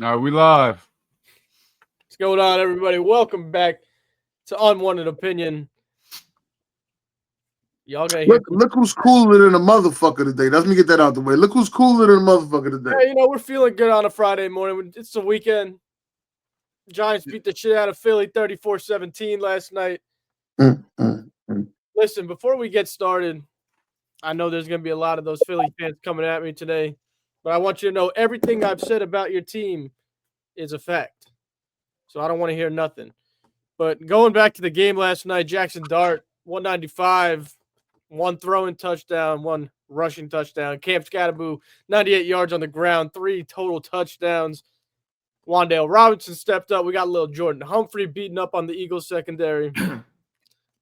All right, we live. What's going on, everybody? Welcome back to Unwanted Opinion. Y'all gonna hear? Look who's cooler than a motherfucker today. Let me get that out the way. Look who's cooler than a motherfucker today. Hey, we're feeling good on a Friday morning. It's the weekend. Giants beat the shit out of Philly 34-17 last night. Mm. Listen, before we get started, I know there's gonna be a lot of those Philly fans coming at me today, but I want you to know everything I've said about your team is a fact. So I don't want to hear nothing. But going back to the game last night, Jaxson Dart, 195. One throwing touchdown, one rushing touchdown. Skattebo, 98 yards on the ground, 3 total touchdowns. Wan'Dale Robinson stepped up. We got a little Jordan Humphrey beating up on the Eagles secondary.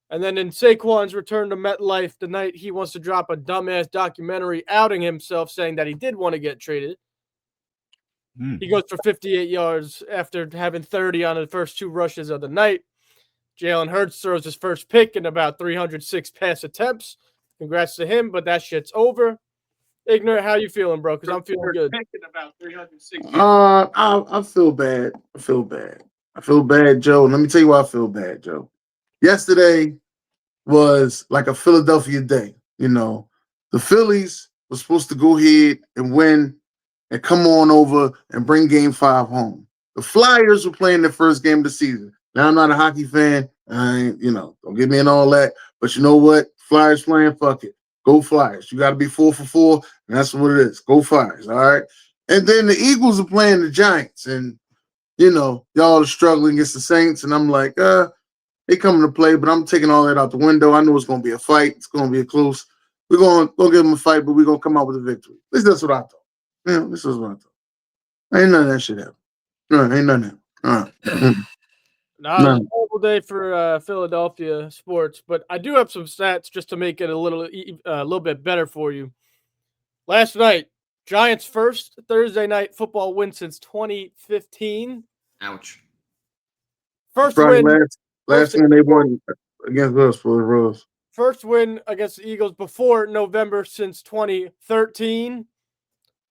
And then in Saquon's return to MetLife tonight, he wants to drop a dumbass documentary outing himself, saying that he did want to get traded. He goes for 58 yards after having 30 on the first 2 rushes of the night. Jalen Hurts throws his first pick in about 306 pass attempts. Congrats to him, but that shit's over. Ignorant, how you feeling, bro? Because I'm feeling good. I feel bad. I feel bad, Joe. Let me tell you why I feel bad, Joe. Yesterday was like a Philadelphia day. You know, the Phillies were supposed to go ahead and win and come on over and bring Game 5 home. The Flyers were playing their first game of the season. Now, I'm not a hockey fan. Don't get me in all that. But you know what? Flyers playing, fuck it. Go Flyers. You got to be 4 for 4, and that's what it is. Go Flyers, all right? And then the Eagles are playing the Giants, and, y'all are struggling against the Saints, and I'm like, they coming to play, but I'm taking all that out the window. I know it's going to be a fight. It's going to be a close. We're going to give them a fight, but we're going to come out with a victory. At least that's what I thought. Yeah, this is what I thought. Ain't none of that shit happen. No, ain't none of that. Now, it was a horrible day for Philadelphia sports, but I do have some stats just to make it a little bit better for you. Last night, Giants' first Thursday night football win since 2015. Ouch. First Probably win. last win they won against us for the Rose. First win against the Eagles before November since 2013.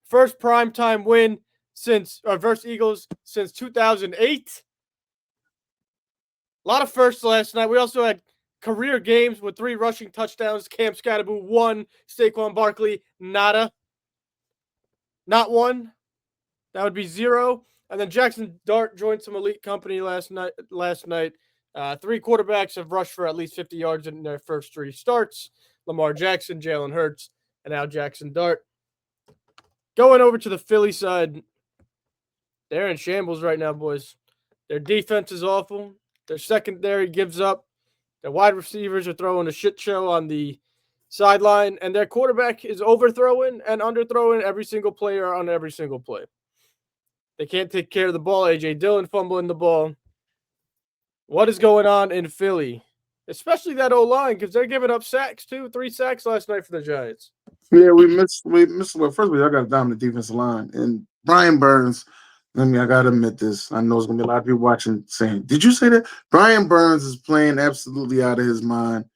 First primetime win versus Eagles since 2008. A lot of firsts last night. We also had career games with 3 rushing touchdowns. Skattebo 1, Saquon Barkley nada. Not 1. That would be 0. And then Jaxson Dart joined some elite company last night. 3 quarterbacks have rushed for at least 50 yards in their first 3 starts. Lamar Jackson, Jalen Hurts, and now Jaxson Dart. Going over to the Philly side, they're in shambles right now, boys. Their defense is awful. Their secondary gives up. Their wide receivers are throwing a shit show on the sideline, and their quarterback is overthrowing and underthrowing every single player on every single play. They can't take care of the ball. A.J. Dillon fumbling the ball. What is going on in Philly? Especially that O-line, because they're giving up sacks, too. 3 sacks last night for the Giants. Yeah, we missed. Well, first of all, I got down the defensive line. And Brian Burns, I got to admit this. I know there's going to be a lot of people watching saying, did you say that? Brian Burns is playing absolutely out of his mind.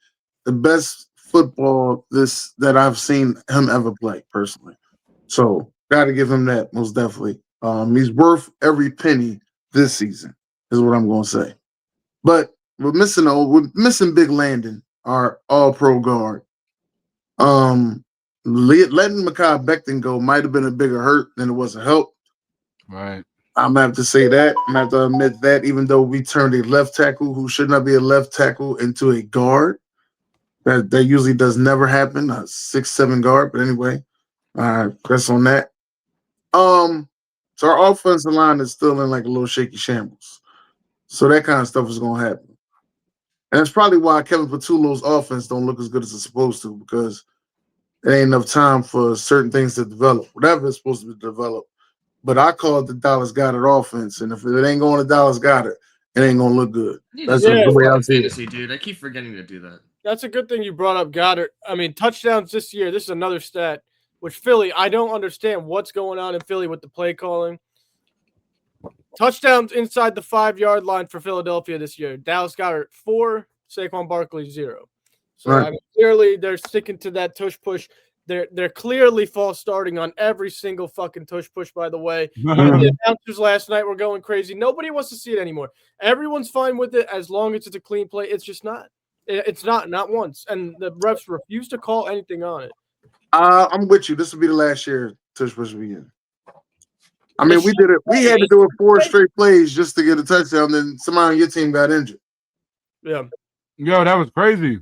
The best football that I've seen him ever play, personally. So, got to give him that, most definitely. He's worth every penny this season, is what I'm going to say. But we're missing Big Landon, our all-pro guard. Letting Mekhi Becton go might have been a bigger hurt than it was a help. Right. I'm gonna have to say that. I'm gonna have to admit that, even though we turned a left tackle who should not be a left tackle into a guard. That usually does never happen, a 6'7" guard. But anyway, that's on that. So our offensive line is still in like a little shaky shambles. So that kind of stuff is gonna happen. And that's probably why Kevin Patullo's offense don't look as good as it's supposed to, because there ain't enough time for certain things to develop, whatever it's supposed to be developed. But I call it the Dallas Goddard offense, and if it ain't going to Dallas Goddard, it ain't gonna look good. That's the way I see it, dude. I keep forgetting to do that. That's a good thing you brought up Goddard. I mean, touchdowns this year. This is another stat. Which Philly, I don't understand what's going on in Philly with the play calling. Touchdowns inside the 5-yard line for Philadelphia this year. Dallas Goddard 4, Saquon Barkley 0. So Right. I mean, clearly they're sticking to that tush push. They're clearly false starting on every single fucking tush push, by the way. Even the announcers last night were going crazy. Nobody wants to see it anymore. Everyone's fine with it as long as it's a clean play. It's just not. It's not once. And the refs refuse to call anything on it. I'm with you. This will be the last year tush push weekend. I mean, we did it. We had to do it 4 straight plays just to get a touchdown. Then somebody on your team got injured. Yeah. Yo, that was crazy.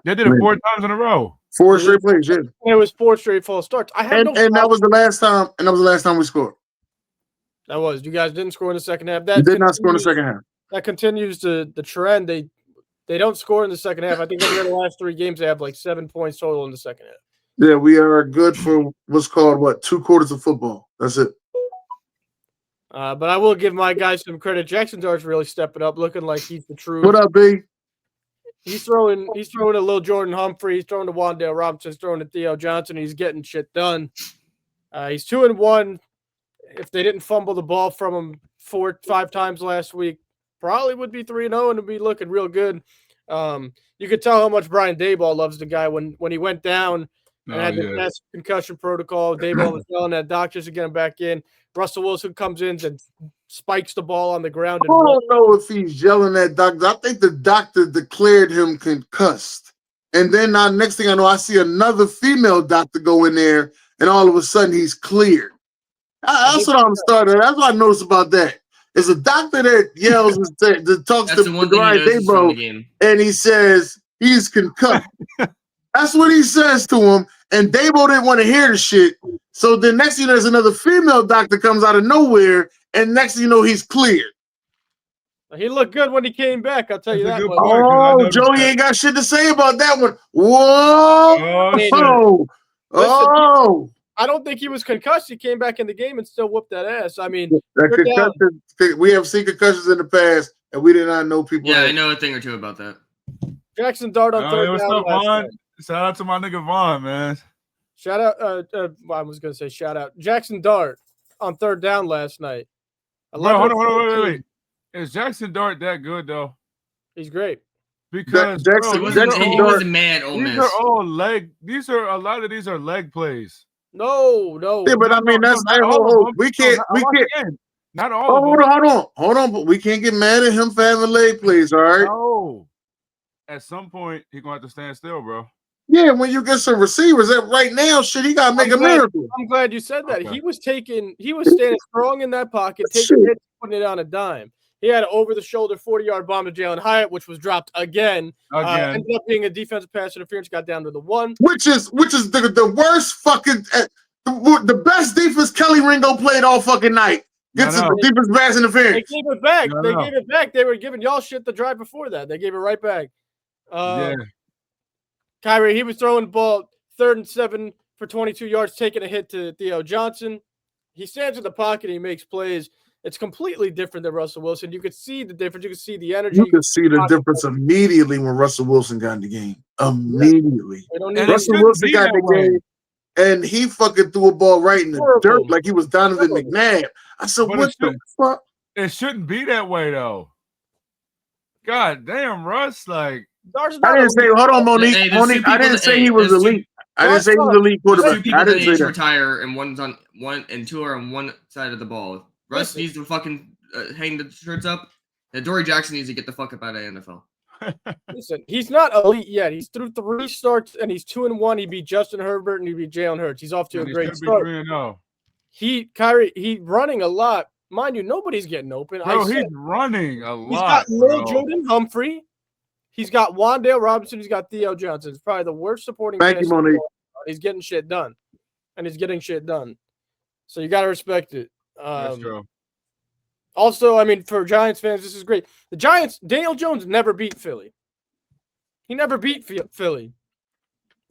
They did it 4 times in a row. 4 straight plays, yeah. It was 4 straight false starts. And that was the last time. And that was the last time we scored. That was. You guys didn't score in the second half. We did not score in the second half. That continues the trend. They don't score in the second half. I think over the last 3 games they have like 7 points total in the second half. Yeah, we are good for what's called 2 quarters of football. That's it. But I will give my guys some credit. Jaxson Dart's really stepping up, looking like he's the truth. What up, B? He's throwing a little Jordan Humphrey. He's throwing to Wan'Dale Robinson. He's throwing to Theo Johnson. He's getting shit done. He's 2-1. If they didn't fumble the ball from him 4-5 times last week, probably would be 3-0 and would be looking real good. You could tell how much Brian Daboll loves the guy when he went down and had the best concussion protocol. Daboll was yelling at doctors to get him back in. Russell Wilson comes in and spikes the ball on the ground. I don't know if he's yelling at doctor. I think the doctor declared him concussed. And then next thing I know, I see another female doctor go in there, and all of a sudden he's cleared. That's what I'm starting. That's what I noticed about that. It's a doctor that yells and that talks to Brian Daboll, and he says he's concussed. That's what he says to him, and Daboll didn't want to hear the shit. So then next thing you know, there's another female doctor comes out of nowhere, and next thing you know, he's cleared. He looked good when he came back, I'll tell you that. Oh, Joey ain't got shit to say about that one. Whoa! Listen, I don't think he was concussed. He came back in the game and still whooped that ass. I mean, we have seen concussions in the past, and we did not know people. Yeah, I know a thing or two about that. Jaxson Dart on third down. Vaughn? Shout out to my nigga Vaughn, man. Shout out. I was gonna say shout out. Jaxson Dart on third down last night. Bro, hold on, wait. Is Jaxson Dart that good though? He's great. Because he wasn't mad. These are all leg. A lot of these are leg plays. No. Yeah, but I mean that's we can't. Not all. Hold on. But we can't get mad at him for having leg plays. All right. No. At some point, he's gonna have to stand still, bro. Yeah, when you get some receivers, that right now, shit, he gotta make a miracle. I'm glad you said that. Okay. He was standing strong in that pocket, taking hits, putting it on a dime. He had an over-the-shoulder 40-yard bomb to Jalen Hyatt, which was dropped again. Ended up being a defensive pass interference, got down to the 1. Which is the worst fucking the best defense Kelly Ringo played all fucking night. Gets the defense pass interference. They gave it back. Gave it back. They were giving y'all shit the drive before that. They gave it right back. Kyrie, he was throwing the ball 3rd and 7 for 22 yards, taking a hit to Theo Johnson. He stands in the pocket. He makes plays. It's completely different than Russell Wilson. You could see the difference. You could see the energy. You could see the difference immediately when Russell Wilson got in the game. Immediately. Russell Wilson got in the game, and he fucking threw a ball right in the dirt like he was Donovan McNabb. I said, what the fuck? It shouldn't be that way, though. God damn, Russ, like. I didn't say, hold on, Monique. I didn't say he was elite. I didn't say he was elite quarterback. Two people that need to retire, and one's on one, and 2 are on one side of the ball. Russ needs to fucking hang the shirts up, and Dory Jaxson needs to get the fuck up out of the NFL. Listen, he's not elite yet. He's through 3 starts, and he's 2-1. He beat Justin Herbert, and he beat Jalen Hurts. He's off to a great start. He's running a lot. Mind you, nobody's getting open. Bro, he's running a lot. He's got little Jordan Humphrey. He's got Wan'Dale Robinson. He's got Theo Johnson. It's probably the worst supporting. Thank you, Monique. He's getting shit done, and he's getting shit done. So you got to respect it. That's true. Also, I mean, for Giants fans, this is great. The Giants, Daniel Jones never beat Philly. He never beat Philly.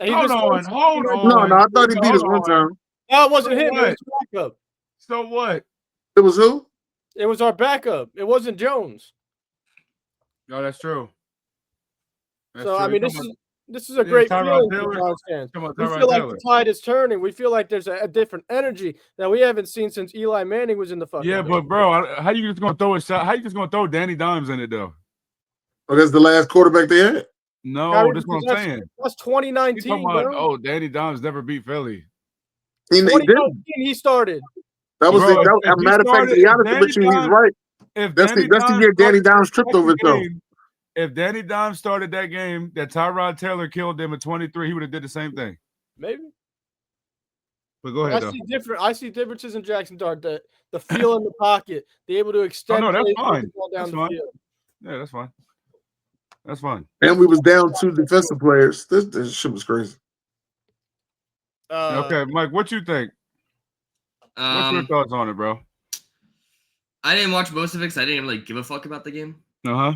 Hold on. No, I thought he beat us one time. No, it wasn't him. It was backup. So what? It was who? It was our backup. It wasn't Jones. No, that's true. So, I mean, this is a great feeling for Giants fans. We feel like the tide is turning. We feel like there's a different energy that we haven't seen since Eli Manning was in the fucking game. But, bro, how you just going to throw a shot? How you just going to throw Danny Dimes in it, though? Well, that's the last quarterback they had. No, Kyrie, that's what I'm because saying. That's You talking 2019, about, bro. oh, Danny Dimes never beat Philly. He did. 2019, he started. That was Bro, the, if a he matter of fact, started, to be if honest Danny with you, he's Dimes, right. if That's Danny the year Danny Dimes tripped over himself. If Danny Dimes started that game that Tyrod Taylor killed them at 23, he would have did the same thing. Maybe. But go ahead, though. I see differences in Jaxson Dart. The feel in the pocket, the able to extend. no, that's plays, fine. the ball down That's the fine. field. Yeah, that's fine. That's fine. And we was down 2 defensive players. This shit was crazy. Okay, Mike, what you think? What's your thoughts on it, bro? I didn't watch most of it because I didn't really give a fuck about the game. Uh-huh.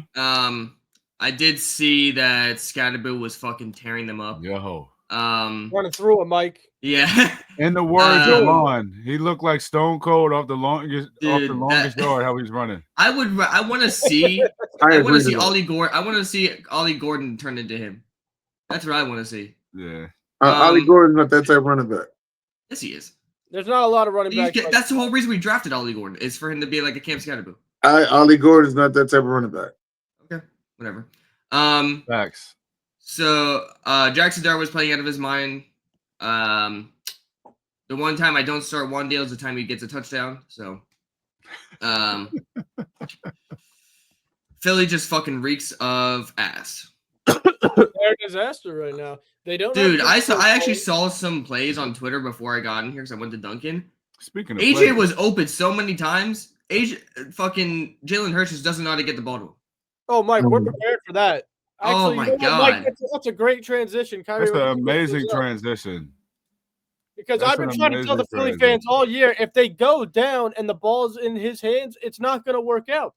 I did see that Skattebo was fucking tearing them up. Yo. Running through it, Mike. Yeah. In the words of Lon, he looked like Stone Cold off the longest yard. How he's running. I want to see. I want to see Ollie Gordon. I want to see Ollie Gordon turn into him. That's what I want to see. Yeah. Ollie Gordon's not that type of running back. Yes, he is. There's not a lot of running backs. That's the whole reason we drafted Ollie Gordon, is for him to be like a Cam Skattebo. Ollie Gordon's not that type of running back. Okay, whatever. Facts. So Jaxson Dart was playing out of his mind. The one time I don't start Wandale is the time he gets a touchdown. So Philly just fucking reeks of ass. They're a disaster right now. They don't. Dude, I actually saw some plays on Twitter before I got in here because I went to Duncan. Speaking of AJ plays, was open so many times. Fucking Jalen Hurts just doesn't know how to get the ball to him. Oh, Mike, we're prepared for that. Actually, oh my god, Mike, that's a great transition. That's an amazing transition. Because I've been trying to tell the Philly fans all year, if they go down and the ball's in his hands, it's not going to work out.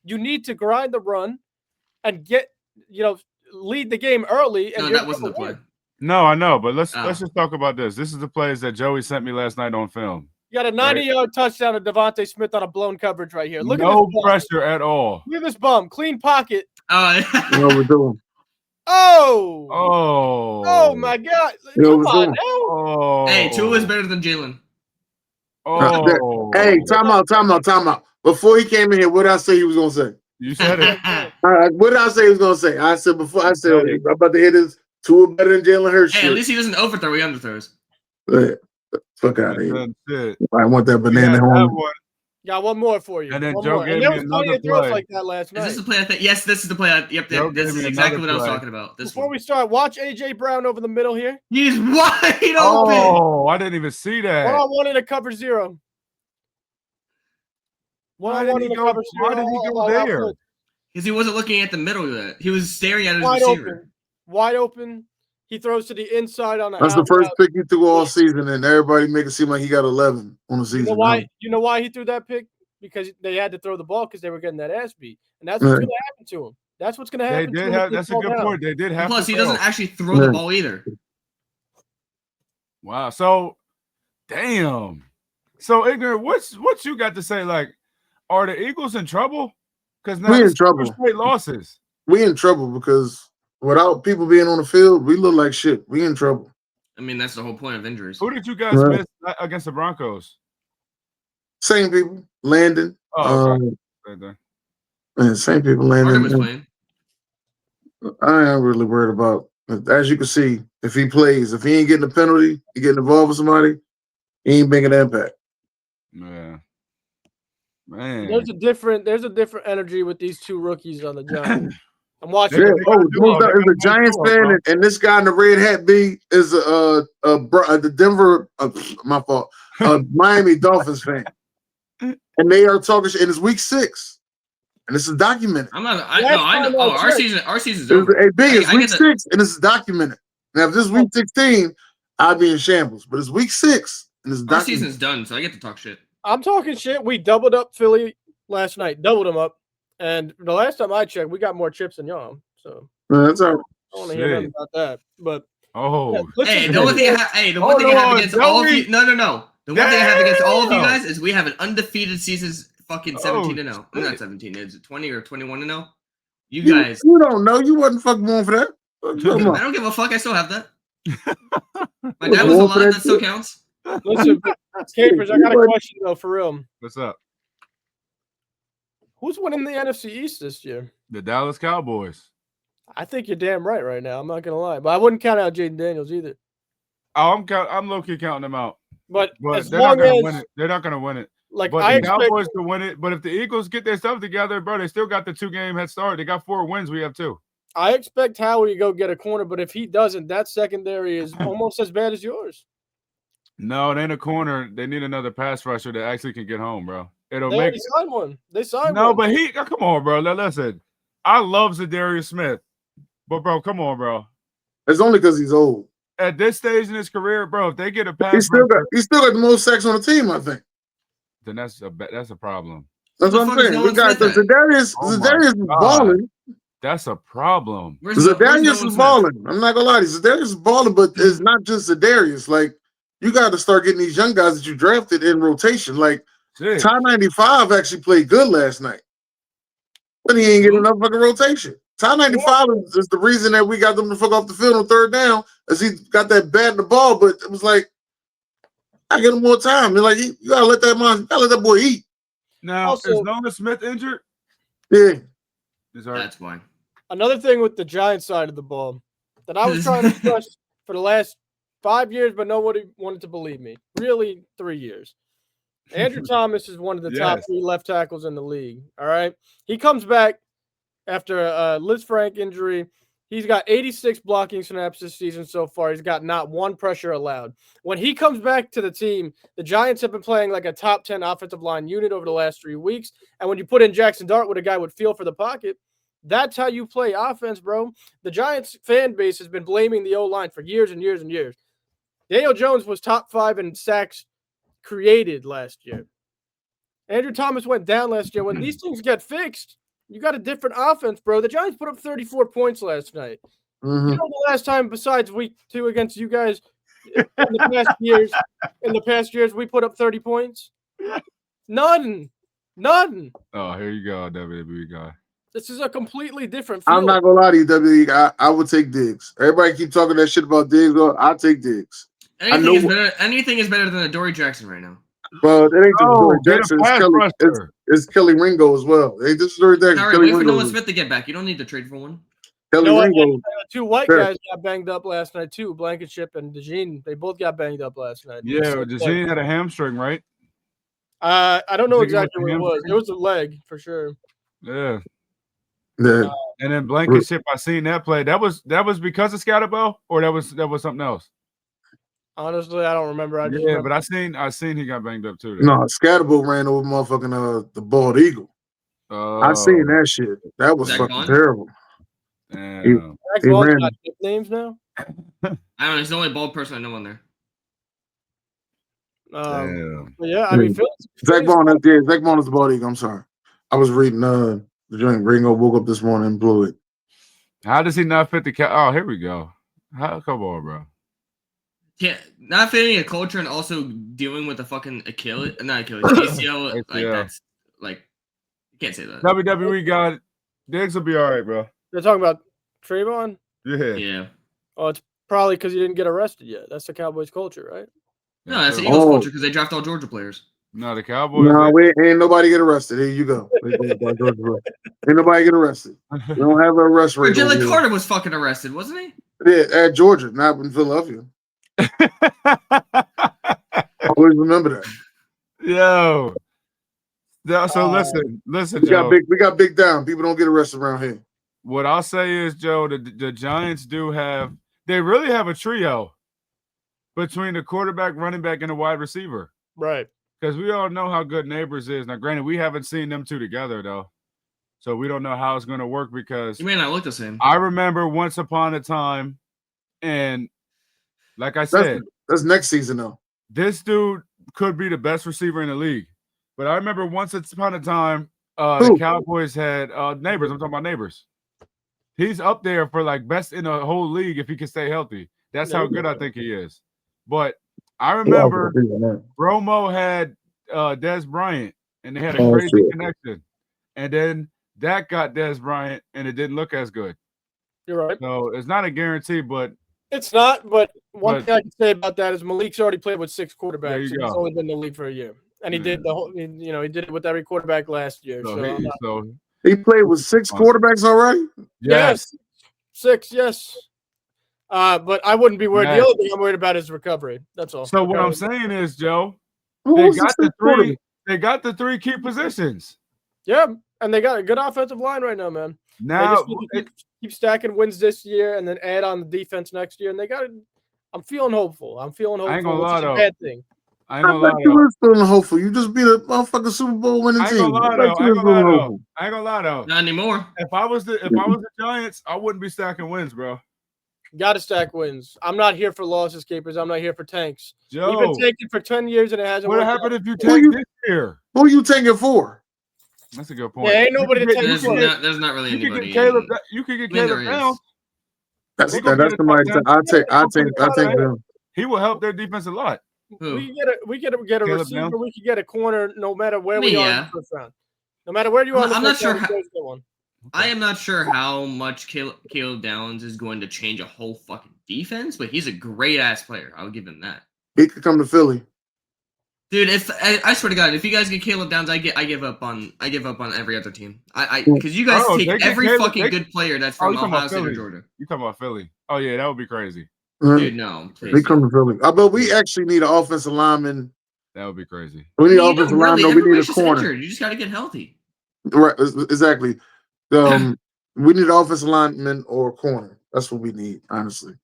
You need to grind the run and lead the game early. And no, that wasn't the play. No, I know, but let's just talk about this. This is the plays that Joey sent me last night on film. You got a 90-yard touchdown to Devontae Smith on a blown coverage right here. Look no at this pressure at all. Look at this bum. Clean pocket. You know what we're doing. Oh my God. Come on now. Oh. Hey, Tua is better than Jalen. Oh. Hey, time out. Before he came in here, what did I say he was going to say? You said it. What did I say he was going to say? I said, okay, I'm about to hit his Tua better than Jalen Hurts. Hey, at least he doesn't overthrow, he underthrows. Fuck out of here. I want that banana home. Got one more for you. And then Joe gave me another play. Like that last night. Is this the play I think? Yes, this is the play. Yep, this is exactly what I was talking about. Before we start, watch AJ Brown over the middle here. He's wide open. Oh, I didn't even see that. One-on-one in a cover zero. One-on-one in a cover zero. Why did he go there? Because he wasn't looking at the middle yet. He was staring at his receiver. Wide open. He throws to the inside on the That's the first pick he threw all season, and everybody make it seem like he got 11 on the season. You know why he threw that pick? Because they had to throw the ball because they were getting that ass beat. And that's what's going to happen to him. That's what's going to happen to him. That's a good point. They did have Plus, he doesn't actually throw the ball either. Wow. So, damn. So, Ignorant, what you got to say? Like, are the Eagles in trouble? Because now we're in trouble. Straight losses. We in trouble because without people being on the field, we look like shit. We in trouble. I mean, that's the whole point of injuries. Who did you guys miss against the Broncos? Same people. Landon. Oh, okay. Same people. Landon. Was playing. I ain't really worried about. As you can see, if he plays, if he ain't getting a penalty, he getting involved with somebody, he ain't making an impact. Yeah. Man. There's a different energy with these two rookies on the Giants. I'm watching. Yeah. Is a Giants fan, and this guy in the red hat is the Denver. My fault. Miami Dolphins fan, and they are talking shit. And it's week 6, and this is documented. I know. Oh, our season's over. It's week 6, and this is documented. Now, if this is week 16, I'd be in shambles. But it's week 6, and it's our season's done, so I get to talk shit. I'm talking shit. We doubled up Philly last night. Doubled them up. And the last time I checked, we got more chips than y'all. So that's all right. I don't want to hear nothing about that. But the one thing I have against all of you. No. The one thing I have against all of you guys is we have an undefeated season, fucking 17-0. I'm not 17. Is it 20 or 21-0? You guys. You don't know. You wasn't fucking born for that. I don't give a fuck. I still have that. My dad was alive. That still counts. Listen, Capers, I got a question though, for real. What's up? Who's winning the NFC East this year? The Dallas Cowboys. I think you're damn right now. I'm not gonna lie, but I wouldn't count out Jaden Daniels either. Oh, I'm low key counting them out. But as they're not long gonna as win it. They're not gonna win it. like But I the expect, Cowboys to win it. But if the Eagles get their stuff together, bro, they still got the 2-game head start. They got 4 wins. We have 2. I expect Howie to go get a corner, but if he doesn't, that secondary is almost as bad as yours. No, they in a corner. They need another pass rusher that actually can get home, bro. It'll They make already signed one. They signed no, one. but come on, bro. Listen, I love Zadarius Smith, but bro, come on, bro. It's only because he's old. At this stage in his career, bro, if they get a pass, He still got the most sacks on the team, I think. Then that's a problem. That's what I'm saying. We got Zadarius. Zadarius is balling. That's a problem. Zadarius is balling. I'm not gonna lie to you. Zadarius is balling, but it's not just Zadarius. Like, you got to start getting these young guys that you drafted in rotation. Like, Ty 95 actually played good last night, but he ain't getting enough fucking rotation. Ty 95 is the reason that we got them to fuck off the field on 3rd down, as he got that bat in the ball. But it was like, I get him more time. You're like, you gotta let that boy eat. Now, Also, is Nolan Smith injured? Yeah, that's fine. Another thing with the Giants side of the ball that I was trying to push for the last 5 years, but nobody wanted to believe me. Really, 3 years. Andrew Thomas is one of the top 3 left tackles in the league. All right, he comes back after a Liz Frank injury. He's got 86 blocking snaps this season so far. He's got not 1 pressure allowed. When he comes back to the team, the Giants have been playing like a top 10 offensive line unit over the last 3 weeks. And when you put in Jaxson Dart with a guy with feel for the pocket, that's how you play offense, bro. The Giants fan base has been blaming the O-line for years and years and years. Daniel Jones was top 5 in sacks created last year. Andrew Thomas went down last year. When these things get fixed, you got a different offense, bro. The Giants put up 34 points last night. Mm-hmm. You know the last time besides week 2 against you guys in the past years we put up 30 points? None. Oh, here you go, WWE guy. This is a completely different field. I'm not gonna lie to you, WWE. I would take Diggs. Everybody keep talking that shit about Diggs. Well, I'll take Diggs. Anything is better than Adoree Jackson right now. But it ain't just Adoree Jackson. It's Kelly Ringo as well. Hey, this is Adoree Jackson. Sorry, wait for Nolan Smith to get back. You don't need to trade for one. Kelly Ringo. 2 white guys got banged up last night too. Blankenship and DeJean. They both got banged up last night. Yeah, DeJean had a hamstring, right? I don't know exactly what it was. It was a leg for sure. Yeah. Yeah. And then Blankenship, I seen that play. That was because of Skattebo, or that was something else. Honestly, I don't remember. But I seen he got banged up too. No, Skattebo ran over motherfucking the bald eagle. I seen that shit. That was fucking terrible. Damn. He ran. Got nicknames now. I don't know. He's the only bald person I know on there. Yeah, I mean, Zach Bond is the bald eagle. I'm sorry. I was reading the joint. Ringo woke up this morning and blew it. How does he not fit the Oh, here we go. Come on, bro. Yeah, not fitting a culture and also dealing with the fucking ACL. Like that's like you can't say that. WWE guy, Diggs will be all right, bro. They're talking about Trayvon? Yeah. Oh, it's probably because he didn't get arrested yet. That's the Cowboys culture, right? No, that's the Eagles culture because they draft all Georgia players. No, the Cowboys. No, ain't nobody get arrested. Here you go. Ain't nobody get arrested. We don't have an arrest rate. Jalen Carter was fucking arrested, wasn't he? Yeah, at Georgia, not in Philadelphia. Always remember that. Yo. So listen, we Joe. got big down. People don't get arrested around here. What I'll say is, Joe, the Giants they really have a trio between the quarterback, running back, and the wide receiver. Right. Because we all know how good Neighbors is. Now, granted, we haven't seen them two together, though. So we don't know how it's going to work because you may not look the same. I remember once upon a time, and like I said, that's next season, though. This dude could be the best receiver in the league. But I remember once upon a time, the Cowboys had Neighbors. I'm talking about Neighbors. He's up there for like best in the whole league if he can stay healthy. That's how good I think he is. But I remember Romo had Dez Bryant, and they had a crazy connection. And then that got Dez Bryant, and it didn't look as good. You're right. So it's not a guarantee, but it's not. But one thing I can say about that is Malik's already played with 6 quarterbacks. He's only been in the league for a year, and he did he did it with every quarterback last year. So he played with 6 quarterbacks already. Yes. 6, yes. But I wouldn't be worried. Man. The only thing I'm worried about is recovery. That's all. So what I'm saying is, Joe, Who's the quarterback? They got the 3 key positions. Yeah, and they got a good offensive line right now, man. Now They just need to keep stacking wins this year and then add on the defense next year. And they got it. I'm feeling hopeful. I'm feeling hopeful. I ain't gonna which lie, is a though. bad thing. I ain't gonna lie You though. were feeling hopeful. You just beat a motherfucking Super Bowl winning I ain't team. gonna lie I though. bet I you ain't was gonna lie feeling though. hopeful. I ain't gonna lie though. Not anymore. If I was the Giants, I wouldn't be stacking wins, bro. Got to stack wins. I'm not here for losses, Capers. I'm not here for tanks. We've been Joe, tanking for 10 years and it hasn't what worked happened out. if you Who take you- this year? Who are you tanking for? That's a good point. Yeah, ain't nobody to take There's for. there's not really You could anybody. get Caleb. in- You could get I mean, Caleb there is. down. That's They gonna get a somebody. top 10. I take them. He will help their defense a lot. Who? We get a Caleb receiver. Downs? We could get a corner no matter where I mean, we are in yeah. the first round. No matter where you are in the I'm not first sure round, how- we get one. I am not sure how much Caleb Downs is going to change a whole fucking defense, but he's a great ass player. I'll give him that. He could come to Philly. Dude, if I swear to God, if you guys get Caleb Downs, I give up on every other team. Because you guys Oh, take they get every Caleb- fucking they- good player that's Oh, from you talking Ohio about State or Philly? Georgia. You talking about Philly? Oh yeah, that would be crazy. Dude, no. He Please. come to Philly. But we actually need an offensive lineman. That would be crazy. We need You an offensive don't really. lineman. We need a Everybody's just corner. injured. You just got to get healthy. Right, exactly. We need an offensive lineman or a corner. That's what we need, honestly.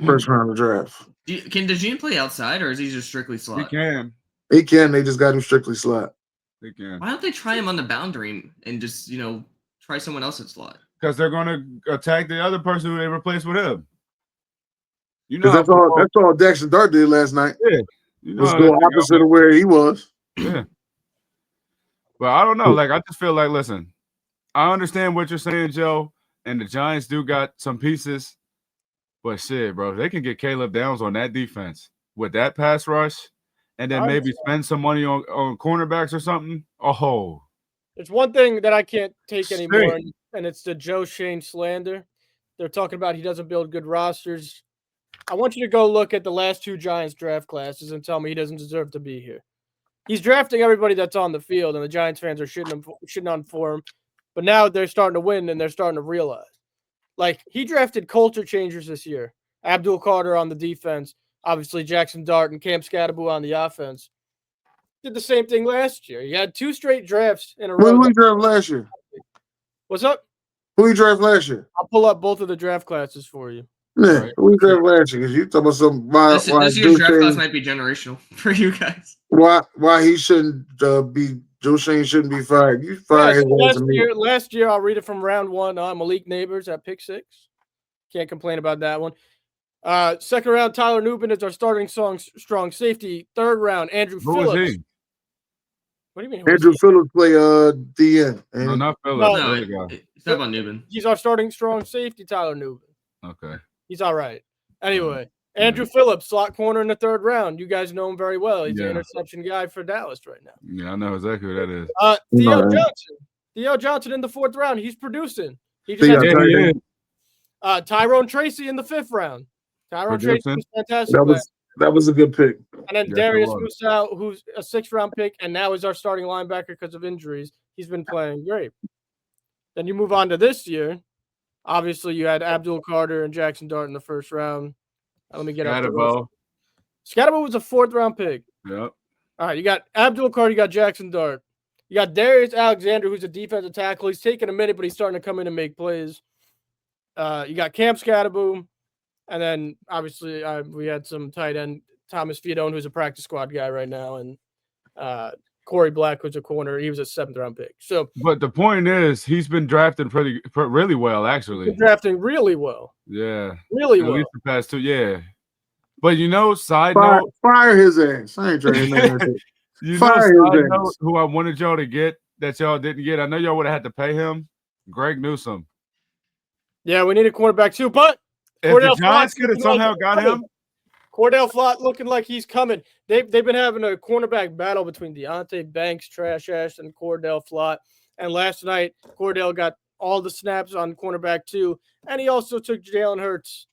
First round of the draft. Can DeJean play outside, or is he just strictly He slot? can. He can. They just got him strictly slot. He can. Why don't they try him on the boundary and just try someone else at slot? Because they're going to attack the other person who they replaced with him. You know, Because that's all Jaxson Dart did last night. Yeah. You know Was how go that thing opposite goes. of where he was. Yeah. But I don't know. Like, I just feel like, listen, I understand what you're saying, Joe, and the Giants do got some pieces. But shit, bro, they can get Caleb Downs on that defense with that pass rush, and then maybe spend some money on cornerbacks or something. Oh, There's one thing that I can't take Shit. anymore, and it's the Joe Shane slander. They're talking about he doesn't build good rosters. I want you to go look at the last 2 Giants draft classes and tell me he doesn't deserve to be here. He's drafting everybody that's on the field, and the Giants fans are shitting on for him. But now they're starting to win, and they're starting to realize. Like, he drafted culture changers this year. Abdul Carter on the defense. Obviously, Jaxson Dart and Cam Skattebo on the offense. Did the same thing last year. He had 2 straight drafts in a row. Who he drafted last year? What's up? Who he drafted last year? I'll pull up both of the draft classes for you. Yeah, Right. who he drafted last year? Because you talking about some This year's draft class might be generational for you guys. why he shouldn't be Joe Shane shouldn't be fired. You fired his ass immediately. Last year, I'll read it from round 1. Malik Neighbors at pick 6. Can't complain about that one. Second round, Tyler Nubin is our starting strong safety. Third round, Andrew who Phillips. is he? What do you mean? who is Andrew he? Phillips play DN. No, not Phillips. No, the No, other guy. it's not about Newman. He's our starting strong safety, Tyler Nubin. Okay. He's all right. Anyway, Andrew Phillips, slot corner in the 3rd round. You guys know him very well. He's the interception guy for Dallas right now. Yeah, I know exactly who that is. Theo Right. Johnson. Theo Johnson in the 4th round. He's producing. He just Theo had Yeah, he is. Tyrone Tracy in the 5th round. Tyrone Tracy Producing. was fantastic. That was a good pick. And then Yes, it Darius was. Musau, who's a 6th round pick, and now is our starting linebacker because of injuries. He's been playing great. Then you move on to this year. Obviously, you had Abdul Carter and Jaxson Dart in the 1st round. Let me get up the Skattebo. Skattebo was a 4th round pick. Yep. All right, you got Abdul Carter, you got Jaxson Dart. You got Darius Alexander, who's a defensive tackle. He's taking a minute, but he's starting to come in and make plays. You got Cam Skattebo. And then, obviously, we had some tight end, Thomas Fiadone, who's a practice squad guy right now, and Corey Black, who's a corner. He was a 7th round pick. So, But the point is, he's been drafted really well, actually. drafting really well. Yeah. Really At well. least the past 2, yeah. But side Fire, note, fire his ass. I ain't trying to side his ass. note, who I wanted y'all to get that y'all didn't get. I know y'all would have had to pay him. Greg Newsome. Yeah, we need a cornerback too, but If Cordell the Giants Flott's could have looking like somehow he's got coming. him, Cordell Flott looking like he's coming. They've been having a cornerback battle between Deontay Banks, Trash Ash, and Cordell Flott. And last night, Cordell got all the snaps on cornerback 2, and he also took Jalen Hurts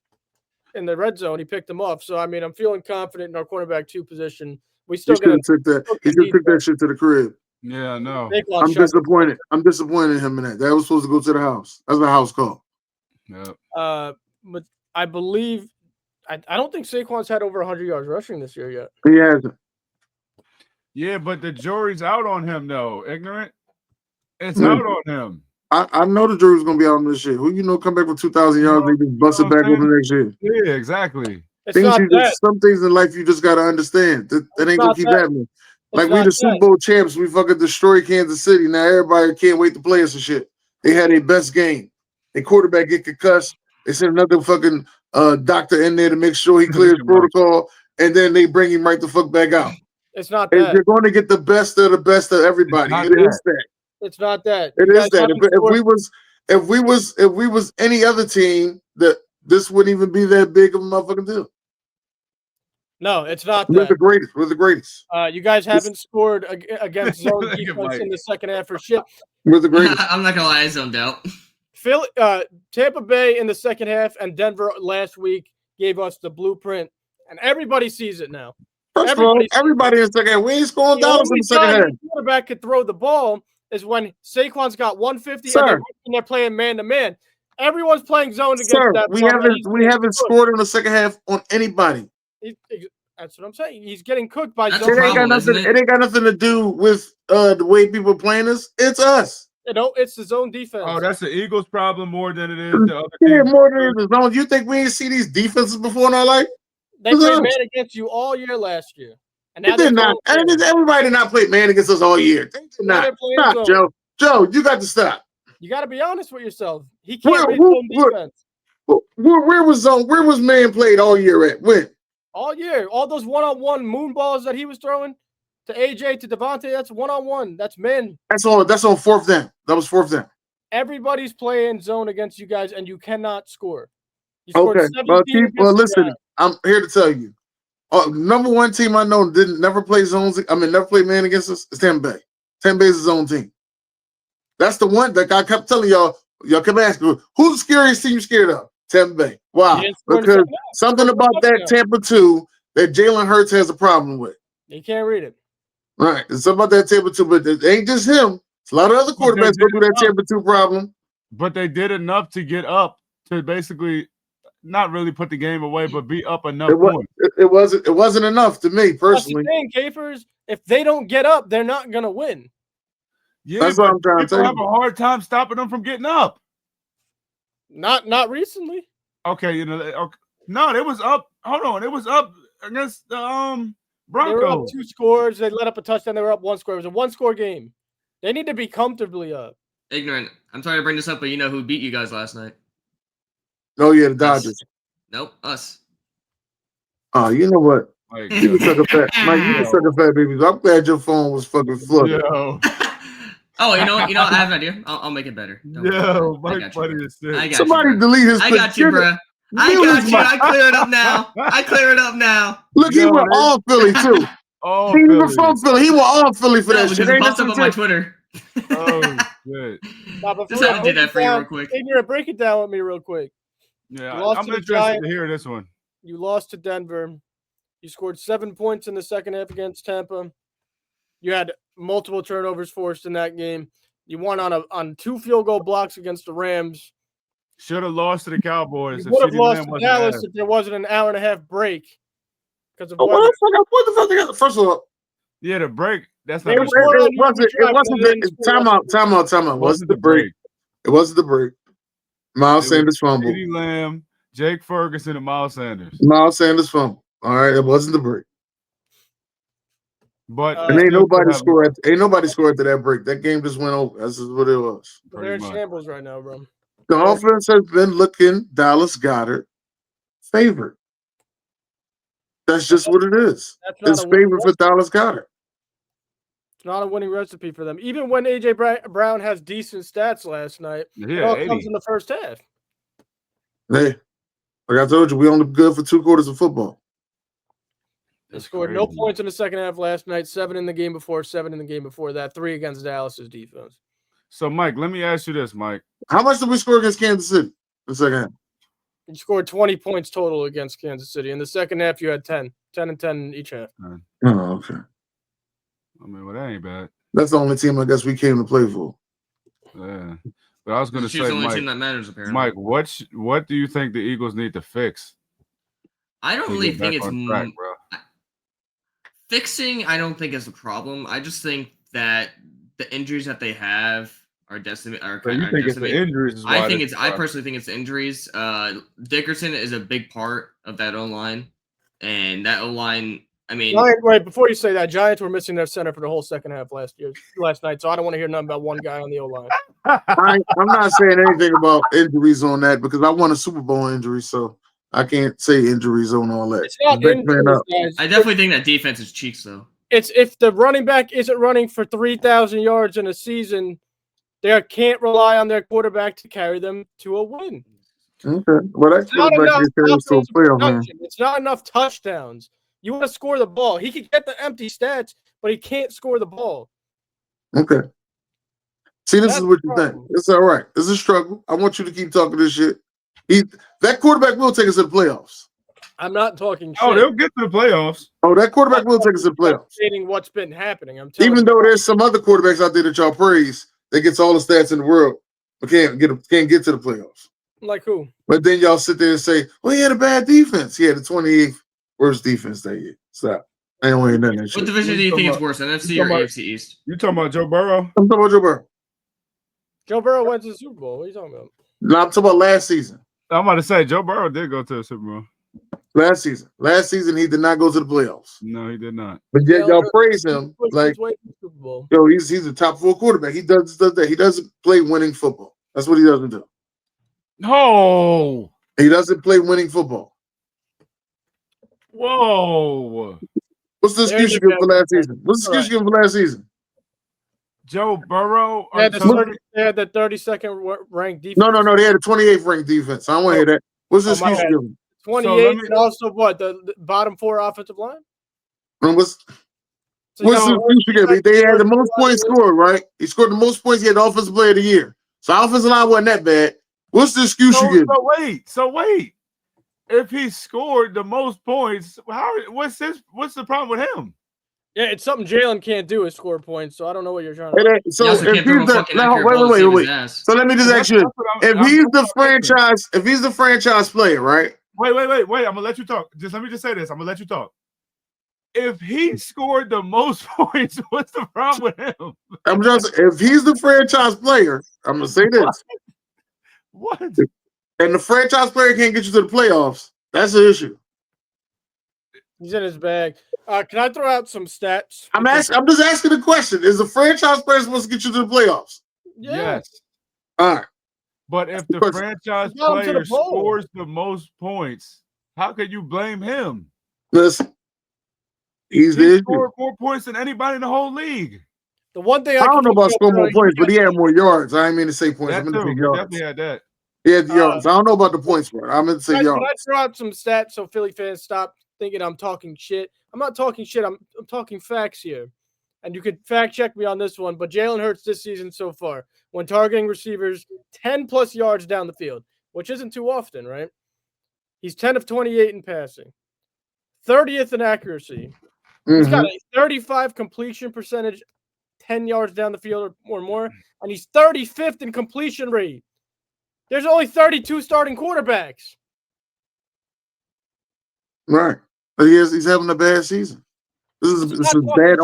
in the red zone. He picked him off. So, I mean, I'm feeling confident in our cornerback 2 position. We still got He should have took that shit to the crib. yeah, I know. I'm disappointed. I'm disappointed in him in that. That was supposed to go to the house. That's a house call. Yep. But I believe I don't think Saquon's had over 100 yards rushing this year yet. He hasn't. Yeah, but the jury's out on him, though. Ignorant. It's out on him. I know the jury's gonna be out on this shit. Who you know come back with 2,000 yards, they just bust it back over next year. Yeah, exactly. Some things in life you just gotta understand. That ain't gonna keep happening. Like we the Super Bowl champs, we fucking destroy Kansas City. Now everybody can't wait to play us and shit. They had their best game. Their quarterback get concussed. They send another fucking doctor in there to make sure he clears protocol, and then they bring him right the fuck back out. It's not that. You're going to get the best of everybody. It is that. It's not that. It is that. If we was any other team, that this wouldn't even be that big of a motherfucking deal. No, it's not We're that. the greatest. We're the greatest. You guys haven't scored against zone defense in the second half for shit. We're the greatest. I'm not gonna lie, I zoned out. Tampa Bay in the second half and Denver last week gave us the blueprint, and everybody sees it now. First of all, everybody in the second half. We ain't scoring dollars in the second half. The quarterback could throw the ball is when Saquon's got 150 and they're playing man-to-man. Everyone's playing zone against that. We haven't scored in the second half on anybody. That's what I'm saying. He's getting cooked by zone. It ain't got nothing to do with the way people are playing us. It's us. It's the zone defense. Oh, that's the Eagles' problem more than it is the other team. Yeah, more than the zone. You think we ain't see these defenses before in our life? They played man against you all year last year. And now they did not. Everybody did not play man against us all year. They did not. Stop, Joe. Joe, you got to stop. You got to be honest with yourself. He can't read zone defense. Where was zone? Where was man played all year at? When? All year. All those one-on-one moon balls that he was throwing to AJ, to Devontae, that's one-on-one. That's men. That's on fourth down. That was fourth down. Everybody's playing zone against you guys, and you cannot score. You scored 17 listen, I'm here to tell you. Number one team I know never play zones. Never play man against us. It's Tampa Bay. Tampa Bay's his own team. That's the one that I kept telling y'all. Y'all kept asking, who's the scariest team you're scared of? Tampa Bay. Wow. Because something about that Tampa 2 that Jalen Hurts has a problem with. He can't read it. Right. It's something about that Tampa 2, but it ain't just him. It's a lot of other quarterbacks go through that Tampa 2 problem. But they did enough to get up to basically not really put the game away, but be up enough points. It wasn't enough to me personally. That's the thing, Capers. If they don't get up, they're not gonna win. Yeah, that's what I'm trying to tell you. People have a hard time stopping them from getting up. Not recently. Okay, no, it was up. Hold on, it was up against the Broncos. They were up 2 scores. They let up a touchdown. They were up 1 score. It was a 1-score game. They need to be comfortably up. Ignorant. I'm sorry to bring this up, but you know who beat you guys last night? Oh yeah, the Dodgers. Us. Nope, us. Oh, you know what? Mike, you can suck a fat. Mike, you can suck a fat baby. I'm glad your phone was fucking flooded. Yo. Oh, you know what? I have an idea. I'll make it better. Yo, Mike, funny as shit. Somebody delete his. I got you, bro. I got you. I clear it up now. Look, he went all Philly too. He was from Philly. He went all Philly for that shit. It popped up on my Twitter. Oh shit! Just had to do that for you real quick. Ignorant, break it down with me real quick. Yeah, I'm interested to hear this one. You lost to Denver. You scored 7 points in the second half against Tampa. You had multiple turnovers forced in that game. You won on 2 field goal blocks against the Rams. Should have lost to the Cowboys. You would have lost to Dallas if there wasn't an hour-and-a-half break. Because of what the fuck they got? First of all, yeah, the break. That's not. It wasn't. Time out. Wasn't the break? It wasn't the break. Miles Sanders fumble. CeeDee Lamb, Jake Ferguson, and Miles Sanders. Miles Sanders fumble. All right, it wasn't the break. But ain't nobody scored after that break. That game just went over. That's just what it was. They're in shambles right now, bro. The offense has been looking Dallas Goedert favored. That's just what it is. It's favored for Dallas Goedert. It's not a winning recipe for them. Even when AJ Brown has decent stats last night, it all comes in the first half. Hey, like I told you, we only good for 2 quarters of football. They scored no points in the second half last night, 7 in the game before, 7 in the game before that, 3 against Dallas's defense. So, Mike, let me ask you this, Mike. How much did we score against Kansas City in the second half? You scored 20 points total against Kansas City. In the second half, you had 10 and 10 each half. Oh, okay. I mean, well, that ain't bad. That's the only team I guess we came to play for. Yeah. But I was going to She's say, the only Mike, team that matters, apparently. Mike, what do you think the Eagles need to fix? I don't really think it's track, bro. Fixing. I don't think is the problem. I just think that the injuries that they have are decimated. So you think it's the injuries? I personally think it's the injuries. Dickerson is a big part of that O-line, and that O-line. I mean, wait, before you say that, Giants were missing their center for the whole second half last night, so I don't want to hear nothing about one guy on the O-line. I'm not saying anything about injuries on that because I won a Super Bowl injury, so I can't say injuries on all that. It's not injuries, guys. I definitely think that defense is cheeks, though. It's if the running back isn't running for 3,000 yards in a season, they can't rely on their quarterback to carry them to a win. Okay, well that's It's not enough touchdowns. You want to score the ball. He could get the empty stats, but he can't score the ball. Okay. See, this is what you think. It's all right. It's a struggle. I want you to keep talking this shit. That quarterback will take us to the playoffs. I'm not talking shit. Oh, they'll get to the playoffs. Oh, that quarterback will take us to the playoffs. Stating what's been happening. I'm telling Even though there's some other quarterbacks out there that y'all praise that gets all the stats in the world, but can't get to the playoffs. Like who? But then y'all sit there and say, well, he had a bad defense. He had the 28th worst defense that year. Stop. I ain't wearing nothing. What division do you think is worse, NFC or AFC East? You talking about Joe Burrow? I'm talking about Joe Burrow. Joe Burrow went to the Super Bowl. What are you talking about? No, I'm talking about last season. I'm about to say Joe Burrow did go to the Super Bowl. Last season, he did not go to the playoffs. No, he did not. But yet y'all praise him like, yo, he's a top 4 quarterback. He does that. He doesn't play winning football. That's what he doesn't do. No. He doesn't play winning football. Whoa. What's the excuse you give for last season? What's the excuse you give for last season? Joe Burrow? They had the 32nd ranked defense. No. They had a 28th ranked defense. I don't want to hear that. What's the excuse you give him? 28 and also what? The bottom 4 offensive line? What's the excuse you give him? They had the most points scored, right? He scored the most points. He had the offensive player of the year. So offensive line wasn't that bad. What's the excuse you give? So wait. If he scored the most points, what's the problem with him? Yeah, it's something Jalen can't do is score points. So I don't know what you're trying to do. So if he's wait. So let me just ask you: if he's the franchise player, right? Wait. I'm gonna let you talk. Let me just say this. I'm gonna let you talk. If he scored the most points, what's the problem with him? If he's the franchise player, I'm gonna say this. What? And the franchise player can't get you to the playoffs. That's the issue. He's in his bag. Can I throw out some stats? I'm just asking the question. Is the franchise player supposed to get you to the playoffs? Yes. All right. But if the franchise player scores the most points, how could you blame him? Listen, he scored more points than anybody in the whole league. The one thing I don't know about scoring more points, but he had more yards. I didn't mean to say points. I meant to say yards. Definitely had that. He had yards. I don't know about the points part. I meant to say yards. Can I throw out some stats so Philly fans stop thinking I'm talking shit? I'm not talking shit. I'm talking facts here. And you could fact check me on this one, but Jalen Hurts this season so far, when targeting receivers 10+ yards down the field, which isn't too often, right? He's 10 of 28 in passing, 30th in accuracy. He's got a 35 completion percentage, 10 yards down the field or more, and he's 35th in completion rate. There's only 32 starting quarterbacks. Right. But he's having a bad season. This is bad.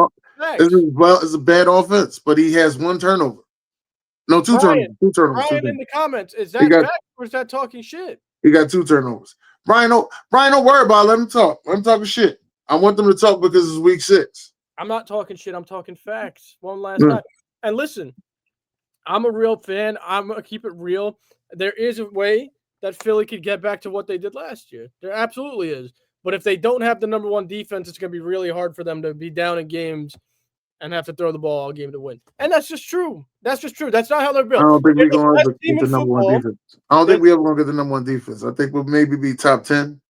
It's a bad offense, but he has 1 turnover. No, 2 turnovers. 2 turnovers. Brian in the comments, is that fact or is that talking shit? He got 2 turnovers. Brian, don't worry about it. Let him talk. Let him talk shit. I want them to talk because it's week 6. I'm not talking shit. I'm talking facts. One last time. And listen, I'm a real fan. I'm going to keep it real. There is a way that Philly could get back to what they did last year. There absolutely is. But if they don't have the number 1 defense, it's going to be really hard for them to be down in games and have to throw the ball all game to win. And that's just true. That's not how they're built. I don't think we're going to get the number 1 defense. I don't think we're ever going to get the number 1 defense. I think we'll maybe be top 10.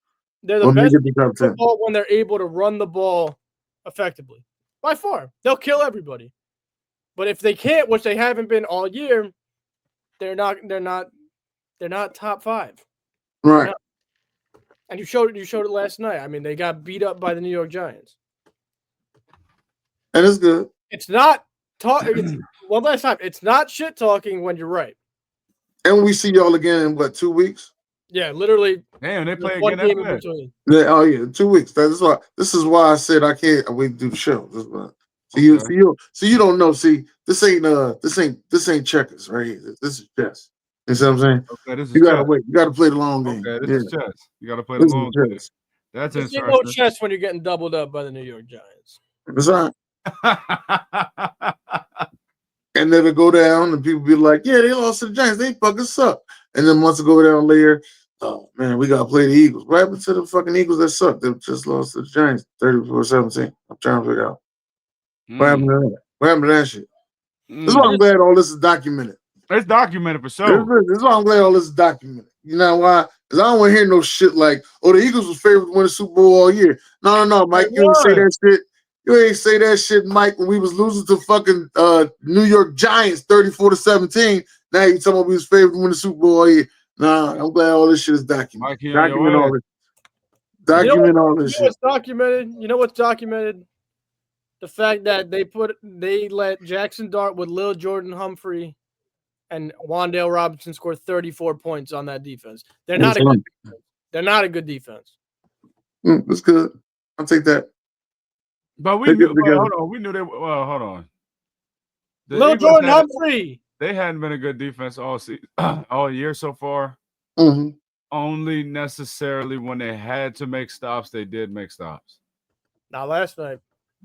They're the best team football when they're able to run the ball effectively. By far. They'll kill everybody. But if they can't, which they haven't been all year, they're not top 5. Right. And you showed it last night. I mean, they got beat up by the New York Giants. And it's good. It's not one last time. It's not shit talking when you're right. And we see y'all again in what, 2 weeks? Yeah, literally. Damn, they play one again game after in that. between. Yeah, oh yeah, 2 weeks. This is why I said I can't wait to do the show. This is why. So you don't know. See, this ain't checkers, right? This is chess. You see what I'm saying? Okay, this is You gotta chess. wait. You gotta play the long game. Okay, this Yeah, is chess. You got to play the this is long game. chess. That's This ain't interesting. no chess when you're getting doubled up by the New York Giants. That's right. And then it go down, and people be like, "Yeah, they lost to the Giants. They fucking suck." And then once it go down later, oh man, we gotta play the Eagles. What happened to the fucking Eagles that suck? They just lost to the Giants 34-17. I'm trying to figure out what happened to that. What happened to that shit? That's why I'm glad all this is documented. It's documented for sure. This is why I'm glad all this is documented. You know why? Because I don't want to hear no shit like, "Oh, the Eagles was favored to win the Super Bowl all year." No, Mike, you ain't say that shit. You ain't say that shit, Mike, when we was losing to fucking New York Giants 34-17. Now you talking about we was favored to win the Super Bowl all year. Nah, I'm glad all this shit is documented. Mike, Document all this. Document all this shit. What's documented? You know what's documented? The fact that they let Jaxson Dart with Lil Jordan Humphrey and Wan'Dale Robinson score 34 points on that defense. They're not a good defense. They're not a good defense. That's good. I'll take that. But we knew. Hold on, we knew they. Well, hold on. Lil Jordan Humphrey. They hadn't been a good defense all season, all year so far. Mm-hmm. Only necessarily when they had to make stops, they did make stops. Not last night.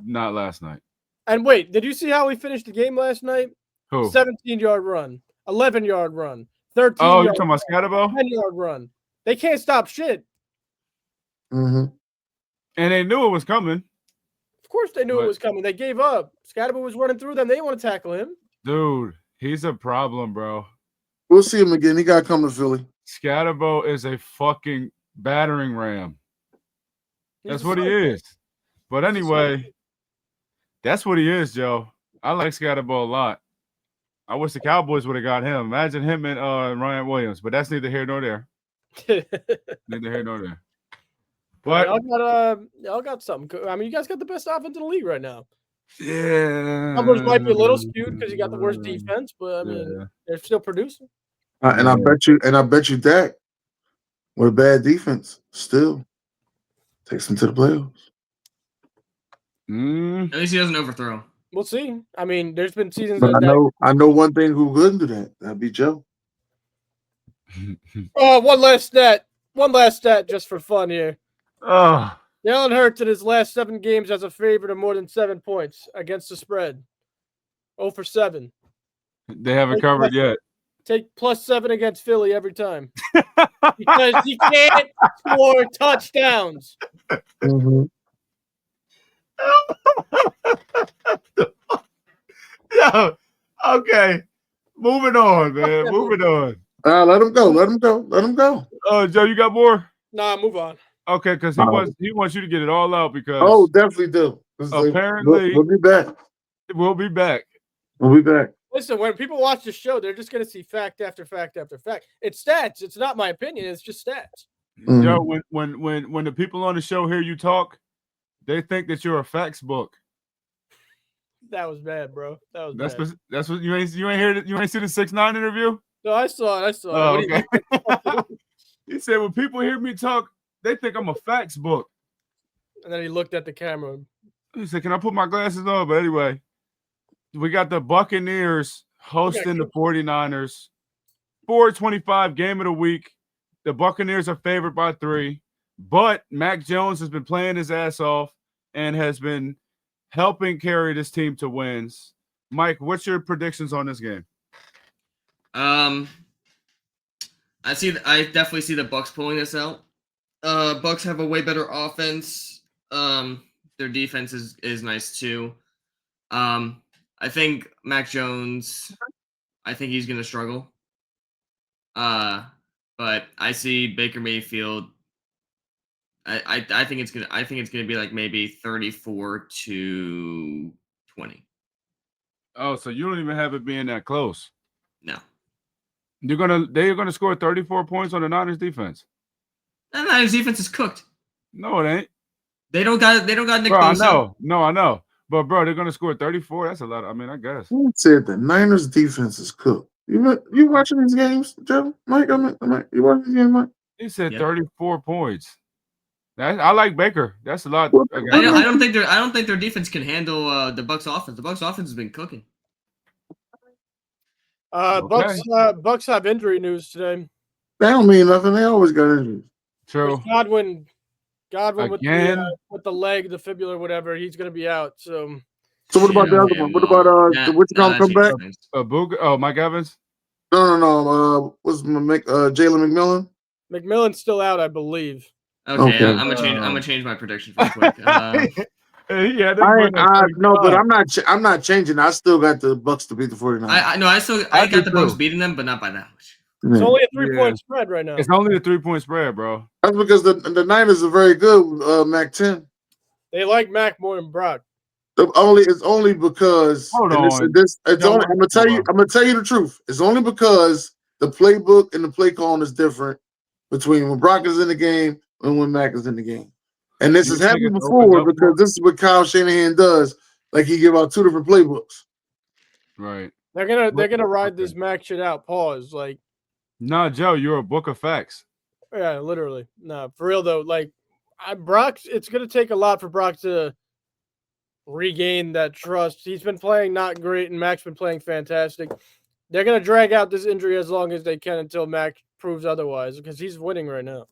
Not last night. And wait, did you see how we finished the game last night? Who? 17-yard run, 11-yard run, 13. Oh, you're talking about Skattebo? 10-yard run. They can't stop shit. Mm-hmm. And they knew it was coming. Of course they knew it was coming. They gave up. Skattebo was running through them. They didn't want to tackle him. Dude, he's a problem, bro. We'll see him again. He got to come to Philly. Skattebo is a fucking battering ram. That's what he is. But anyway, that's what he is, Joe. I like Skattebo a lot. I wish the Cowboys would have got him. Imagine him and Ryan Williams, but that's neither here nor there. Neither here nor there. But y'all got something. I mean, you guys got the best offense in the league right now. Yeah. Numbers might be a little skewed because you got the worst defense, but I mean, they're still producing. And I bet you Dak with a bad defense still takes him to the playoffs. At least he doesn't overthrow. We'll see. I mean, there's been seasons. But I know one thing who couldn't do that. That'd be Joe. Oh, one last stat. One last stat just for fun here. Oh. Jalen Hurts in his last 7 games has a favorite of more than 7 points against the spread. 0 for 7. They haven't covered yet. Take +7 against Philly every time. Because he can't score touchdowns. Mm-hmm. Yo, okay. Moving on, man. Moving on. Let him go. Let him go. Let him go. Joe, you got more? Nah, move on. Okay, because he wants you to get it all out because definitely do. Apparently we'll be back. We'll be back. We'll be back. Listen, when people watch the show, they're just going to see fact after fact after fact. It's stats. It's not my opinion. It's just stats. Mm-hmm. Joe, when the people on the show hear you talk, they think that you're a facts book. That was bad, bro. That was bad. That's what you ain't hear. You ain't see the 6ix9ine interview? No, I saw it. Oh, okay. He said when people hear me talk, they think I'm a facts book. And then he looked at the camera. He said, "Can I put my glasses on?" But anyway, we got the Buccaneers hosting the 49ers. 425 game of the week. The Buccaneers are favored by 3, but Mac Jones has been playing his ass off and has been helping carry this team to wins. Mike, what's your predictions on this game? I definitely see the Bucs pulling this out. Bucs have a way better offense. Their defense is nice too. I think Mac Jones, I think he's gonna struggle. But I see Baker Mayfield. I think it's gonna be like maybe 34-20. Oh, so you don't even have it being that close. No. They're gonna score 34 points on the Niners defense. The Niners defense is cooked. No, it ain't. They don't got Nick Bosa. I know. No, I know. But bro, they're gonna score 34. That's a lot. I mean, I guess. Who said the Niners defense is cooked? You watching these games, Joe? Mike, you watching these games, Mike? He said Yep. 34 points. I like Baker. That's a lot. I don't think their defense can handle the Bucks offense. The Bucks offense has been cooking. Bucks have injury news today. That don't mean nothing. They always got injuries. True. Godwin Again? with the leg, the fibula, whatever, he's going to be out. So what about the other one? What about which come back? Mike Evans. No. What's Jalen McMillan? McMillan's still out, I believe. Okay. I'm gonna change my prediction real quick. But I'm not changing. I still got the Bucks to beat the 49ers. I got the Bucks beating them, but not by that much. It's only a 3-point spread right now. It's only a 3-point spread, bro. That's because the Niners are very good. Mac 10. They like Mac more than Brock. It's only because I'm gonna tell you the truth. It's only because the playbook and the play calling is different between when Brock is in the game and when Mac is in the game. And this has happened before because this is what Kyle Shanahan does. Like he give out two different playbooks. Right. They're gonna ride this Mac shit out. Pause. Like, no, Joe, you're a book of facts. Yeah, literally. No, for real though. Like, it's gonna take a lot for Brock to regain that trust. He's been playing not great, and Mac's been playing fantastic. They're gonna drag out this injury as long as they can until Mac proves otherwise, because he's winning right now.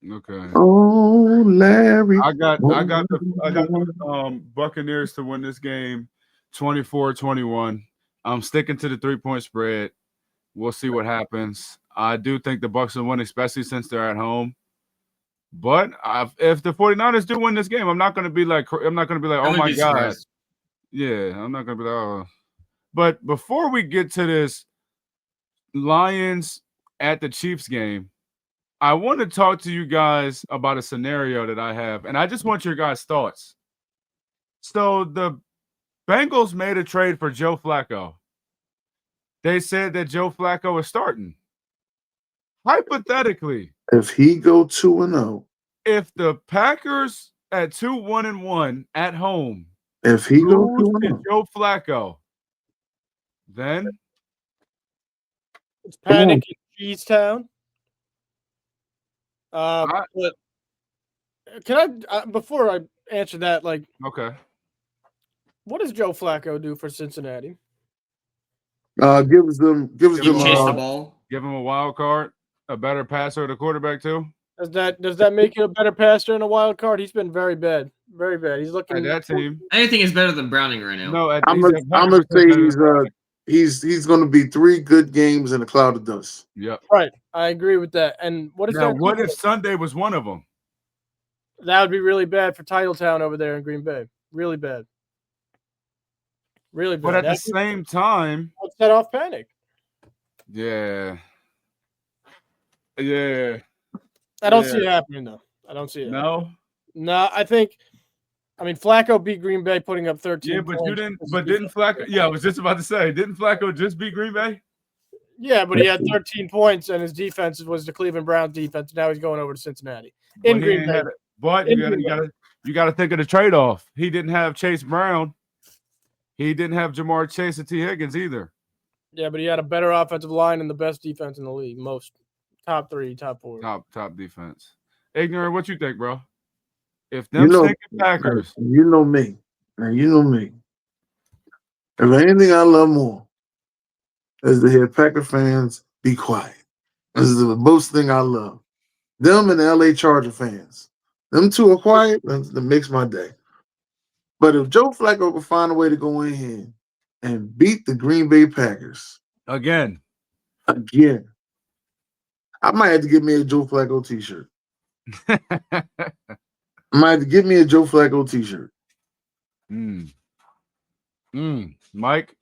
Okay. Oh, Larry. I got the Buccaneers to win this game 24-21. I'm sticking to the 3-point spread. We'll see what happens. I do think the Bucs will win, especially since they're at home. But if the 49ers do win this game, I'm not going to be like, oh my God. Yeah, I'm not going to be like, oh. But before we get to this Lions at the Chiefs game, I want to talk to you guys about a scenario that I have, and I just want your guys' thoughts. So the Bengals made a trade for Joe Flacco. They said that Joe Flacco is starting. Hypothetically, if he go 2-0, if the Packers at 2-1-1 at home, if he go 2-0, Oh. Joe Flacco, then it's panic in Cheese Town. But can I before I answer that, like, okay, what does Joe Flacco do for Cincinnati? Gives them chase the ball. Give him a wild card, a better passer at the quarterback too. Does that make you a better passer in a wild card? He's been very bad, very bad. He's looking at that team. Anything is better than Browning right now. No, I'm gonna say he's going to be 3 good games in a cloud of dust. Yep, right. I agree with that. And what if Sunday was one of them? That would be really bad for Titletown over there in Green Bay. Really bad. Really bad. But at the same time, let's set off panic. Yeah. I don't see it happening though. I don't see it. No, I mean, Flacco beat Green Bay, putting up 13. Yeah, but didn't Flacco? Yeah, I was just about to say, didn't Flacco just beat Green Bay? Yeah, but he had 13 points, and his defense was the Cleveland Browns defense. Now he's going over to Cincinnati in Green Bay. But you got to think of the trade-off. He didn't have Chase Brown. He didn't have Jamar Chase and T. Higgins either. Yeah, but he had a better offensive line and the best defense in the league. Most top 3, top 4. Top defense. Ignorant, what you think, bro? If them stinking Packers. You know me. Now you know me. If anything I love more is to hear Packer fans be quiet. This is the most thing I love. Them and the LA Charger fans. Them two are quiet, that makes my day. But if Joe Flacco could find a way to go in here and beat the Green Bay Packers again, I might have to get me a Joe Flacco t-shirt. I might have to get me a Joe Flacco t-shirt. Mike?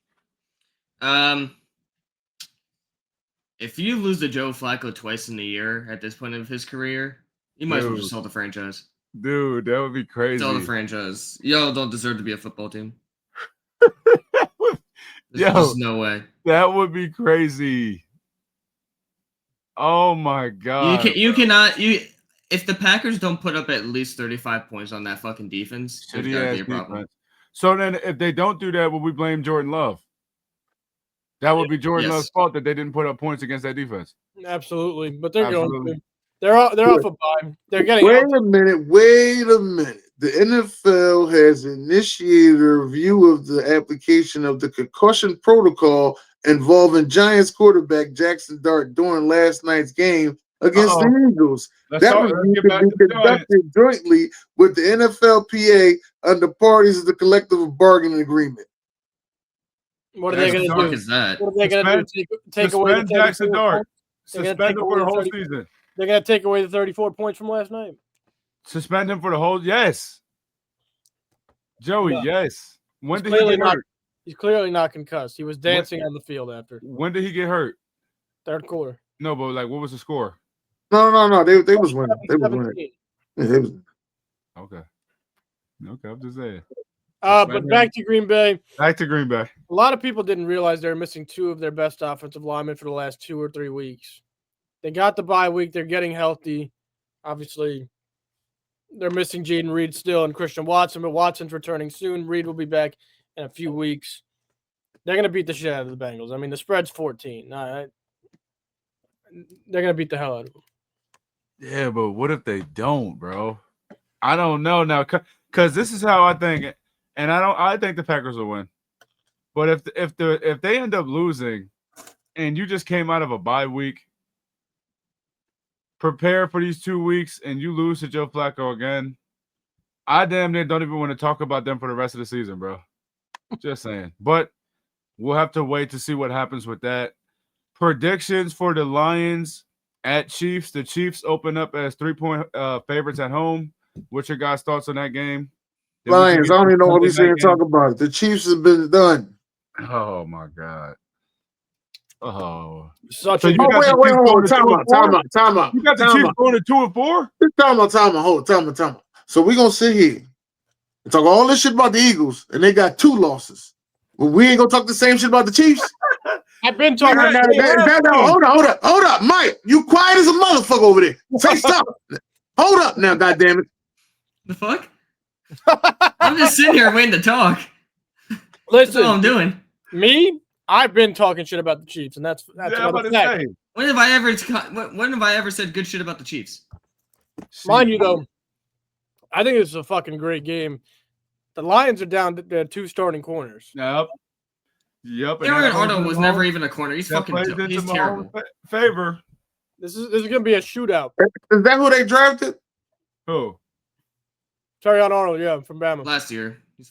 If you lose to Joe Flacco twice in a year at this point of his career, you might as well just sell the franchise. Dude, that would be crazy. Sell the franchise. Y'all don't deserve to be a football team. There's no way. That would be crazy. Oh my God. You cannot. If the Packers don't put up at least 35 points on that fucking defense, there's gotta be a problem. So then if they don't do that, will we blame Jordan Love? That would be Jordan Love's fault that they didn't put up points against that defense. Absolutely, but they're Absolutely. going to. They're off a bye. They're getting. Wait a minute. The NFL has initiated a review of the application of the concussion protocol involving Giants quarterback Jaxson Dart during last night's game against the Eagles. That review could be conducted jointly with the NFLPA under parties of the collective bargaining agreement. What are they going to do? Is that? What are they going to do? Take away the Jaxson Dart. Suspend him for the whole season. They're going to take away the 34 points from last night. Suspend him for the whole. Yes. Joey, yes. When did he get hurt? He's clearly not concussed. He was dancing on the field after. When did he get hurt? Third quarter. No, but like, what was the score? No. They was winning. They was winning. Yeah, they was. Okay, I'm just saying. But back to Green Bay. A lot of people didn't realize they were missing two of their best offensive linemen for the last 2 or 3 weeks. They got the bye week. They're getting healthy. Obviously, they're missing Jaden Reed still and Christian Watson, but Watson's returning soon. Reed will be back in a few weeks. They're going to beat the shit out of the Bengals. I mean, the spread's 14. They're going to beat the hell out of them. Yeah, but what if they don't, bro? I don't know now, because this is how I think, and I think the Packers will win. But if they end up losing, and you just came out of a bye week, prepare for these 2 weeks, and you lose to Joe Flacco again, I damn near don't even want to talk about them for the rest of the season, bro. Just saying. But we'll have to wait to see what happens with that. Predictions for the Lions at Chiefs. The Chiefs open up as 3-point favorites at home. What's your guys' thoughts on that game? Lions, I don't even know what we're saying. Talk about it. The Chiefs have been done. Oh my God. Oh. Wait, time out. You got the Chiefs going to 2-4? Time out. So we're gonna sit here and talk all this shit about the Eagles, and they got 2 losses. Well, we ain't gonna talk the same shit about the Chiefs. I've been talking about that. Hold up, Mike. You quiet as a motherfucker over there. Say stop. Hold up now, goddammit. The fuck? I'm just sitting here waiting to talk. Listen, that's all I'm doing. Me? I've been talking shit about the Chiefs, and that's what I'm saying. When have I ever said good shit about the Chiefs? Mind you, though, I think this is a fucking great game. The Lions are down to 2 starting corners. Yep. Aaron Arnold was never even a corner. He's fucking he's terrible. Favor. This is gonna be a shootout. Is that who they drafted? Who? Terrion Arnold, yeah, from Bama. Last year. He's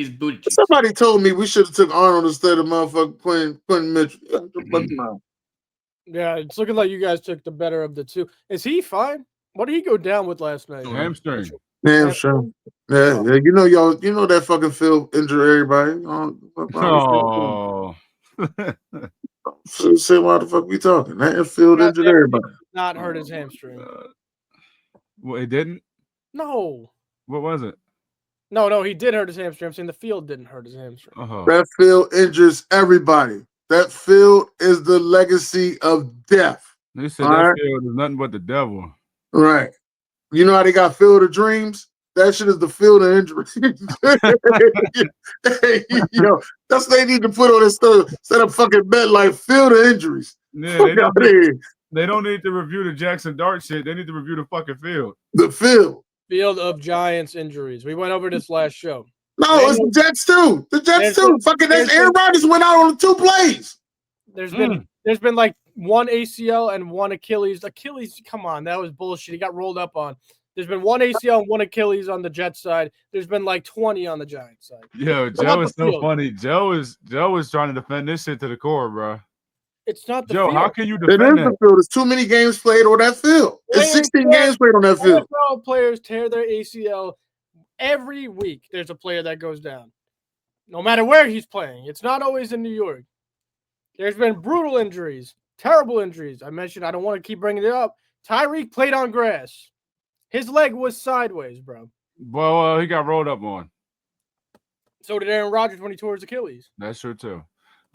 booty. Somebody told me we should have took Arnold instead of motherfucking Quentin Mitchell. Yeah, it's looking like you guys took the better of the 2. Is he fine? What did he go down with last night? Hamstring. Hamstring. Yeah. You know that fucking Phil injured everybody. Oh. Say why the fuck we talking? That Phil injured everybody. Not hurt his hamstring. Well, it didn't? No. What was it? No, he did hurt his hamstring. I'm saying the field didn't hurt his hamstring. That field injures everybody. That field is the legacy of death. They said that field is nothing but the devil. Right. You know how they got Field of Dreams? That shit is the field of injuries. Hey, that's what they need to put on this stuff. Set up fucking bet like Field of Injuries. Yeah, they don't need to review the Jaxson Dart shit. They need to review the fucking field. The field. Field of Giants injuries. We went over this last show. No, it's the Jets too. The Jets too. Fucking Aaron Rodgers went out on the 2 plays. There's been like 1 ACL and 1 Achilles. Achilles, come on, that was bullshit. He got rolled up on. There's been 1 ACL and 1 Achilles on the Jets side. There's been like 20 on the Giants side. Yo, Joe is so funny. Joe is trying to defend this shit to the core, bro. It's not the Joe. field. How can you defend that? The field. There's too many games played on that field. There's 16 games played on that field. NFL players tear their ACL every week. There's a player that goes down, no matter where he's playing. It's not always in New York. There's been brutal injuries, terrible injuries. I mentioned I don't want to keep bringing it up. Tyreek played on grass. His leg was sideways, bro. Well, he got rolled up on. So did Aaron Rodgers when he tore his Achilles. That's true too.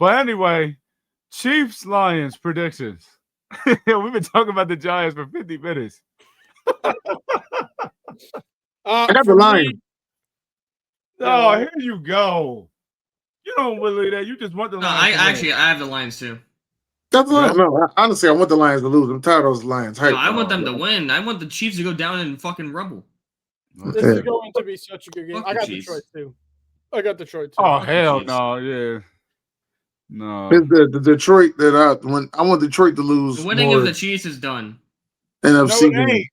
But anyway, Chiefs Lions predictions. We've been talking about the Giants for 50 minutes. I got the Lions. Oh, here you go. You don't believe that. You just want the No, Lions. I have the Lions too. That's what. No, honestly, I want the Lions to lose. I'm tired of those Lions. No, I want them to win. I want the Chiefs to go down and fucking rumble. This is going to be such a good game. Fuck I got the Chiefs. Detroit too. I got Detroit too. Oh Fuck the hell Chiefs. no, yeah, no. It's the Detroit that I want Detroit to lose. The winning more of the Chiefs is done. NFC No, it ain't.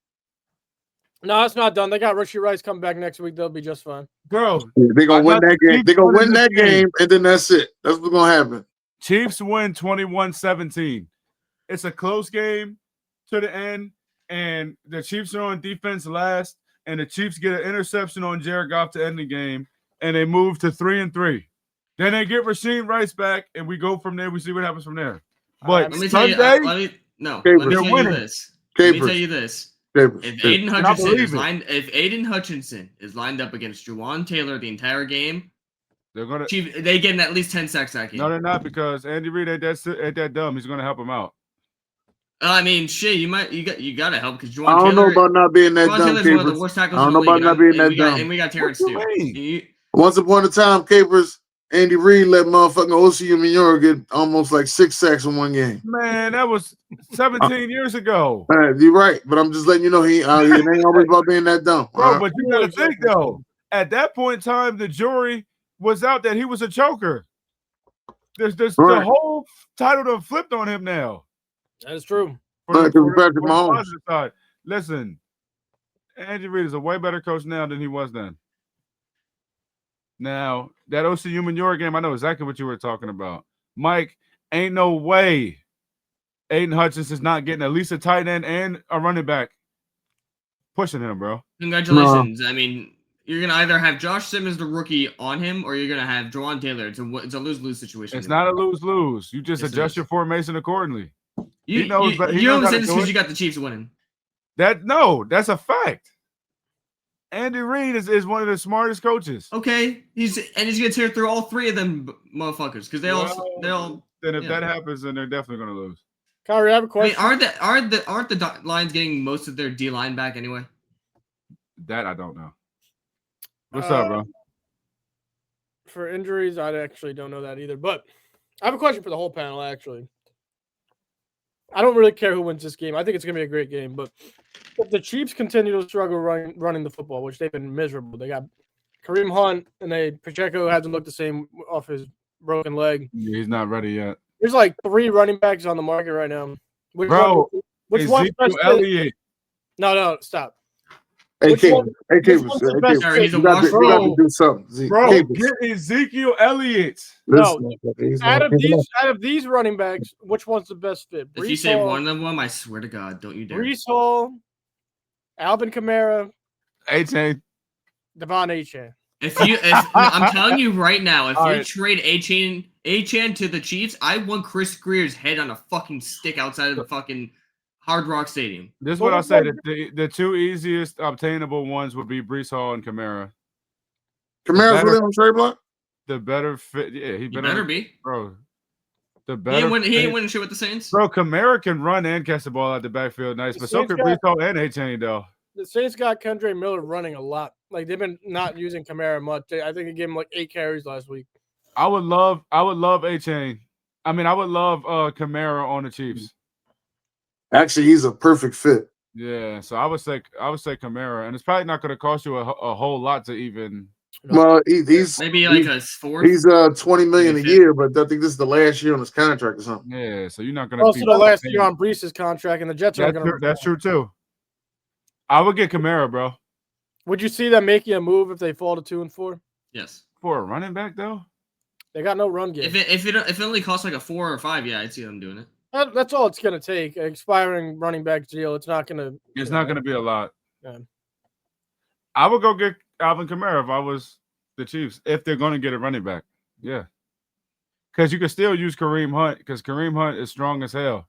No, it's not done. They got Richie Rice coming back next week. They'll be just fine. Bro, They're gonna win that game. They're gonna win that game, and then that's it. That's what's gonna happen. Chiefs win 21-17. It's a close game to the end, and the Chiefs are on defense last, and the Chiefs get an interception on Jared Goff to end the game, and they move to 3-3. Then they get Rasheed Rice back, and we go from there. We see what happens from there. But Let me Sunday, tell you. Let me tell you this. Let me tell you this. If Aiden Hutchinson is lined up against Juwan Taylor the entire game, they get at least 10 sacks that game. No, they're not, because Andy Reid ain't that dumb. He's gonna help him out. I mean, shit, you gotta help because Juwan I don't know about not being that dumb. Taylor's one of the worst tackles. I don't know about not being that dumb. And we got Terrence too. Once upon a time, Capers, Andy Reid let motherfucking Osi Umenyiora get almost like 6 sacks in one game. Man, that was 17 years ago. You're right, but I'm just letting you know it ain't always about being that dumb. Bro, but you gotta think though. At that point in time, the jury was out that he was a choker. The whole title done flipped on him now. That is true. Side. Listen, Andy Reid is a way better coach now than he was then. Now, that Osi Umenyiora game, I know exactly what you were talking about. Mike, ain't no way Aiden Hutchinson's not getting at least a tight end and a running back pushing him, bro. Congratulations. No. I mean, you're going to either have Josh Simmons, the rookie, on him, or you're going to have Juwan Taylor. It's a lose-lose situation. It's not a lose-lose. You just adjust your formation accordingly. You know this because you got the Chiefs winning. That's a fact. Andy Reid is one of the smartest coaches. Okay, he's gonna tear through all 3 of them motherfuckers because they all. Then if that happens, then they're definitely gonna lose. Kyrie, I have a question. I mean, aren't the Lions getting most of their D line back anyway? That I don't know. What's up, bro? For injuries, I actually don't know that either. But I have a question for the whole panel. Actually, I don't really care who wins this game. I think it's gonna be a great game, but. If the Chiefs continue to struggle running the football, which they've been miserable, they got Kareem Hunt and Pacheco hasn't looked the same off his broken leg. Yeah, he's not ready yet. There's like 3 running backs on the market right now. Which one? Elliott. No, stop. Hey, Capers, you got to do something. Bro, get Ezekiel Elliott. No, out of these running backs, which one's the best fit? If you say one of them, I swear to God, don't you dare. Breece Hall, Alvin Kamara, A-Chain, Devon A-Chain. I'm telling you right now, if you trade A-Chain to the Chiefs, I want Chris Greer's head on a fucking stick outside of the fucking Hard Rock Stadium. This is what I said. The 2 easiest obtainable ones would be Breece Hall and Kamara. Kamara's really on trade block? The better fit. Yeah, he better be. Bro. The better he ain't winning shit with the Saints. Bro, Kamara can run and catch the ball out the backfield nice, but so can Breece Hall and A-Chain, though. The Saints got Kendre Miller running a lot. Like, they've been not using Kamara much. I think they gave him like 8 carries last week. I would love A-Chain. I mean, I would love Kamara on the Chiefs. Actually, he's a perfect fit. Yeah, so I would say Kamara, and it's probably not going to cost you a whole lot to even. Well, he's maybe like a 4. He's $20 million a year, but I think this is the last year on his contract or something. Yeah, so you're not going to. Also, the last year on Breece's contract, and the Jets are going to. That's true too. I would get Kamara, bro. Would you see them making a move if they fall to 2-4? Yes. For a running back, though, they got no run game. If it only costs like a 4 or 5, yeah, I'd see them doing it. That's all it's going to take. An expiring running back deal. It's not going to. It's not going to be a lot. Yeah. I would go get Alvin Kamara if I was the Chiefs, if they're going to get a running back. Yeah. Because you can still use Kareem Hunt, because Kareem Hunt is strong as hell.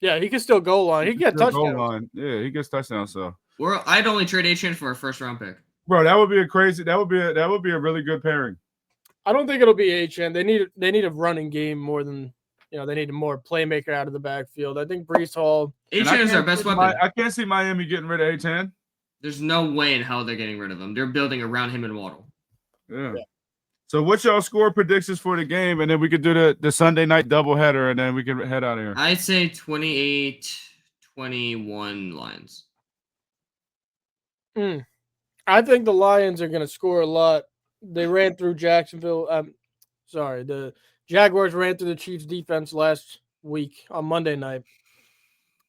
Yeah, he can still goal line. He can get touchdowns. Yeah, he gets touchdowns. So. I'd only trade A-Chain for a 1st-round pick. Bro, that would be a really good pairing. I don't think it'll be A-Chain. They need a running game more than. They need a more playmaker out of the backfield. I think Breece Hall. A-Chain is their best weapon. I can't see Miami getting rid of A-Chain. There's no way in hell they're getting rid of him. They're building around him and Waddle. Yeah. So what's y'all score predictions for the game? And then we could do the Sunday night doubleheader, and then we can head out of here. I'd say 28-21 Lions. I think the Lions are going to score a lot. They ran through Jacksonville. The Jaguars ran through the Chiefs defense last week on Monday night.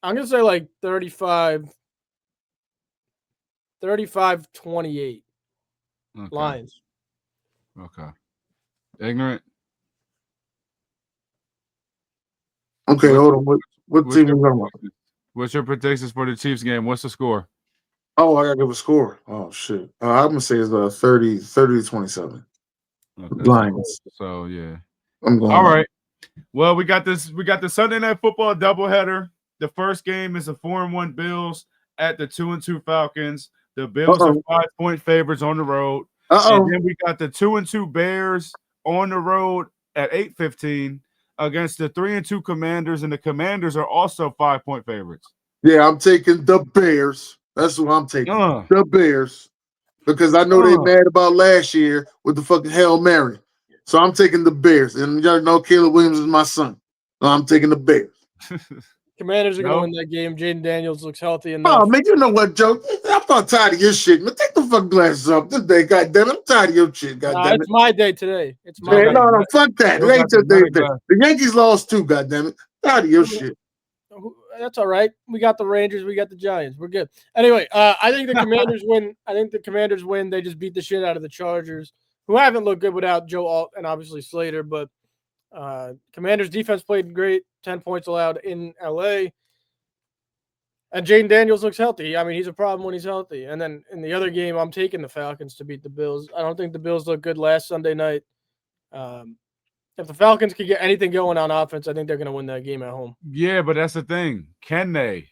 I'm going to say like 35-28 Lions. Okay. Ignorant. Okay, hold on. What team we talking about? What's your predictions for the Chiefs game? What's the score? Oh, I gotta give a score. Oh shit. I'm gonna say it's 30-27. Okay, Lions. So yeah. I'm going. All right. Well, we got this. We got the Sunday night football doubleheader. The first game is the 4-1 Bills at the 2-2 Falcons. The Bills are 5-point favorites on the road. And then we got the 2-2 Bears on the road at 8-15 against the 3-2 Commanders, and the Commanders are also 5-point favorites. Yeah, I'm taking the Bears. That's what I'm taking. The Bears. Because I know they mad about last year with the fucking Hail Mary. So I'm taking the Bears. And y'all know Caleb Williams is my son. So I'm taking the Bears. Commanders are going to win that game. Jaden Daniels looks healthy enough. Oh, man, you know what, Joe? I'm tired of your shit, man. Take the fucking glasses off this day, goddamn it. I'm tired of your shit, goddamn it. It's my day today. It's my day. No, fuck that. It ain't your day. The Yankees lost too, goddamn it. Tired of your shit. That's all right. We got the Rangers. We got the Giants. We're good. Anyway, I think the Commanders win. I think the Commanders win. They just beat the shit out of the Chargers, who haven't looked good without Joe Alt and obviously Slater. But Commanders defense played great. 10 points allowed in LA. And Jaden Daniels looks healthy. I mean, he's a problem when he's healthy. And then in the other game, I'm taking the Falcons to beat the Bills. I don't think the Bills looked good last Sunday night. If the Falcons could get anything going on offense, I think they're going to win that game at home. Yeah, but that's the thing. Can they?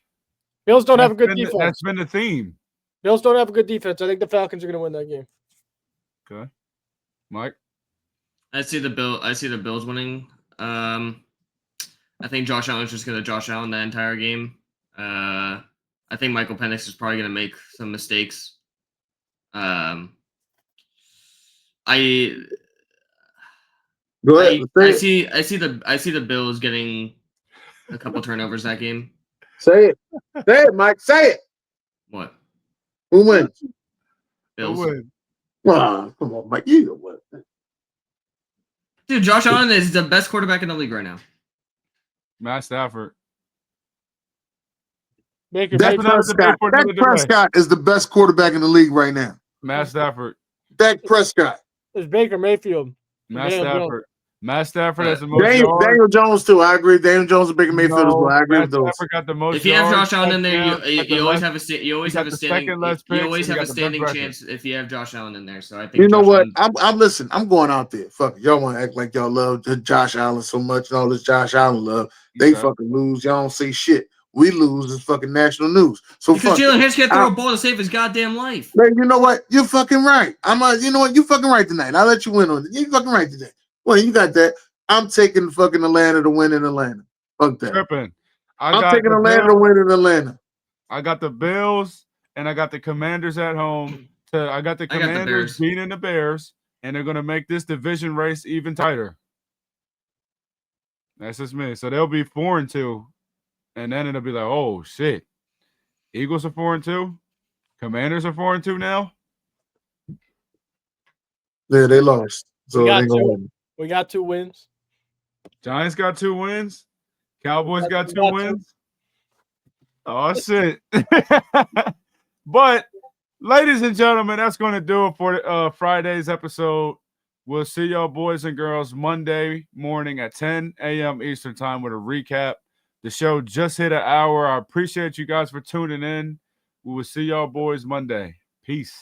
Bills don't have a good defense. That's been the theme. Bills don't have a good defense. I think the Falcons are going to win that game. Okay. Mike? I see the Bills winning. I think Josh Allen's just going to Josh Allen that entire game. I think Michael Penix is probably going to make some mistakes. I see the Bills getting a couple turnovers that game. Say it, Mike. Say it. What? Who wins? Bills. Who wins? Come on, Mike. You know what? Dude, Josh Allen is the best quarterback in the league right now. Matt Stafford. Dak Prescott is the best quarterback in the league right now. Matt Stafford. Dak Prescott. It's Baker Mayfield. Matt Stafford. Matt Stafford has the most Daniel Jones, too. I agree. Daniel Jones and Baker Mayfield as well. I agree with those. Stafford got the most if you have Josh Allen in there, you always have a standing chance if you have Josh Allen in there. So I think you know what? I'm going out there. Fuck it. Y'all want to act like y'all love Josh Allen so much and all this Josh Allen love. They fucking lose. Y'all don't say shit. We lose is fucking national news. So because Jalen Hurts can't throw a ball to save his goddamn life. Man, you know what? You're fucking right. You know what? You fucking right tonight. I'll let you win on it. You fucking right today. Well, you got that. I'm taking fucking Atlanta to win in Atlanta. Fuck that. Tripping. I'm taking Atlanta to win in Atlanta. I got the Bills and I got the Commanders at home. I got the Commanders beating the Bears, and they're gonna make this division race even tighter. That's just me. So they'll be 4-2. And then it'll be like, oh shit. Eagles are 4-2. Commanders are 4-2 now. Yeah, they lost. So we got 2 wins. Giants got 2 wins. Cowboys got 2 wins. Oh shit. But ladies and gentlemen, that's going to do it for Friday's episode. We'll see y'all boys and girls Monday morning at 10 a.m. Eastern time with a recap. The show just hit an hour. I appreciate you guys for tuning in. We will see y'all boys Monday. Peace.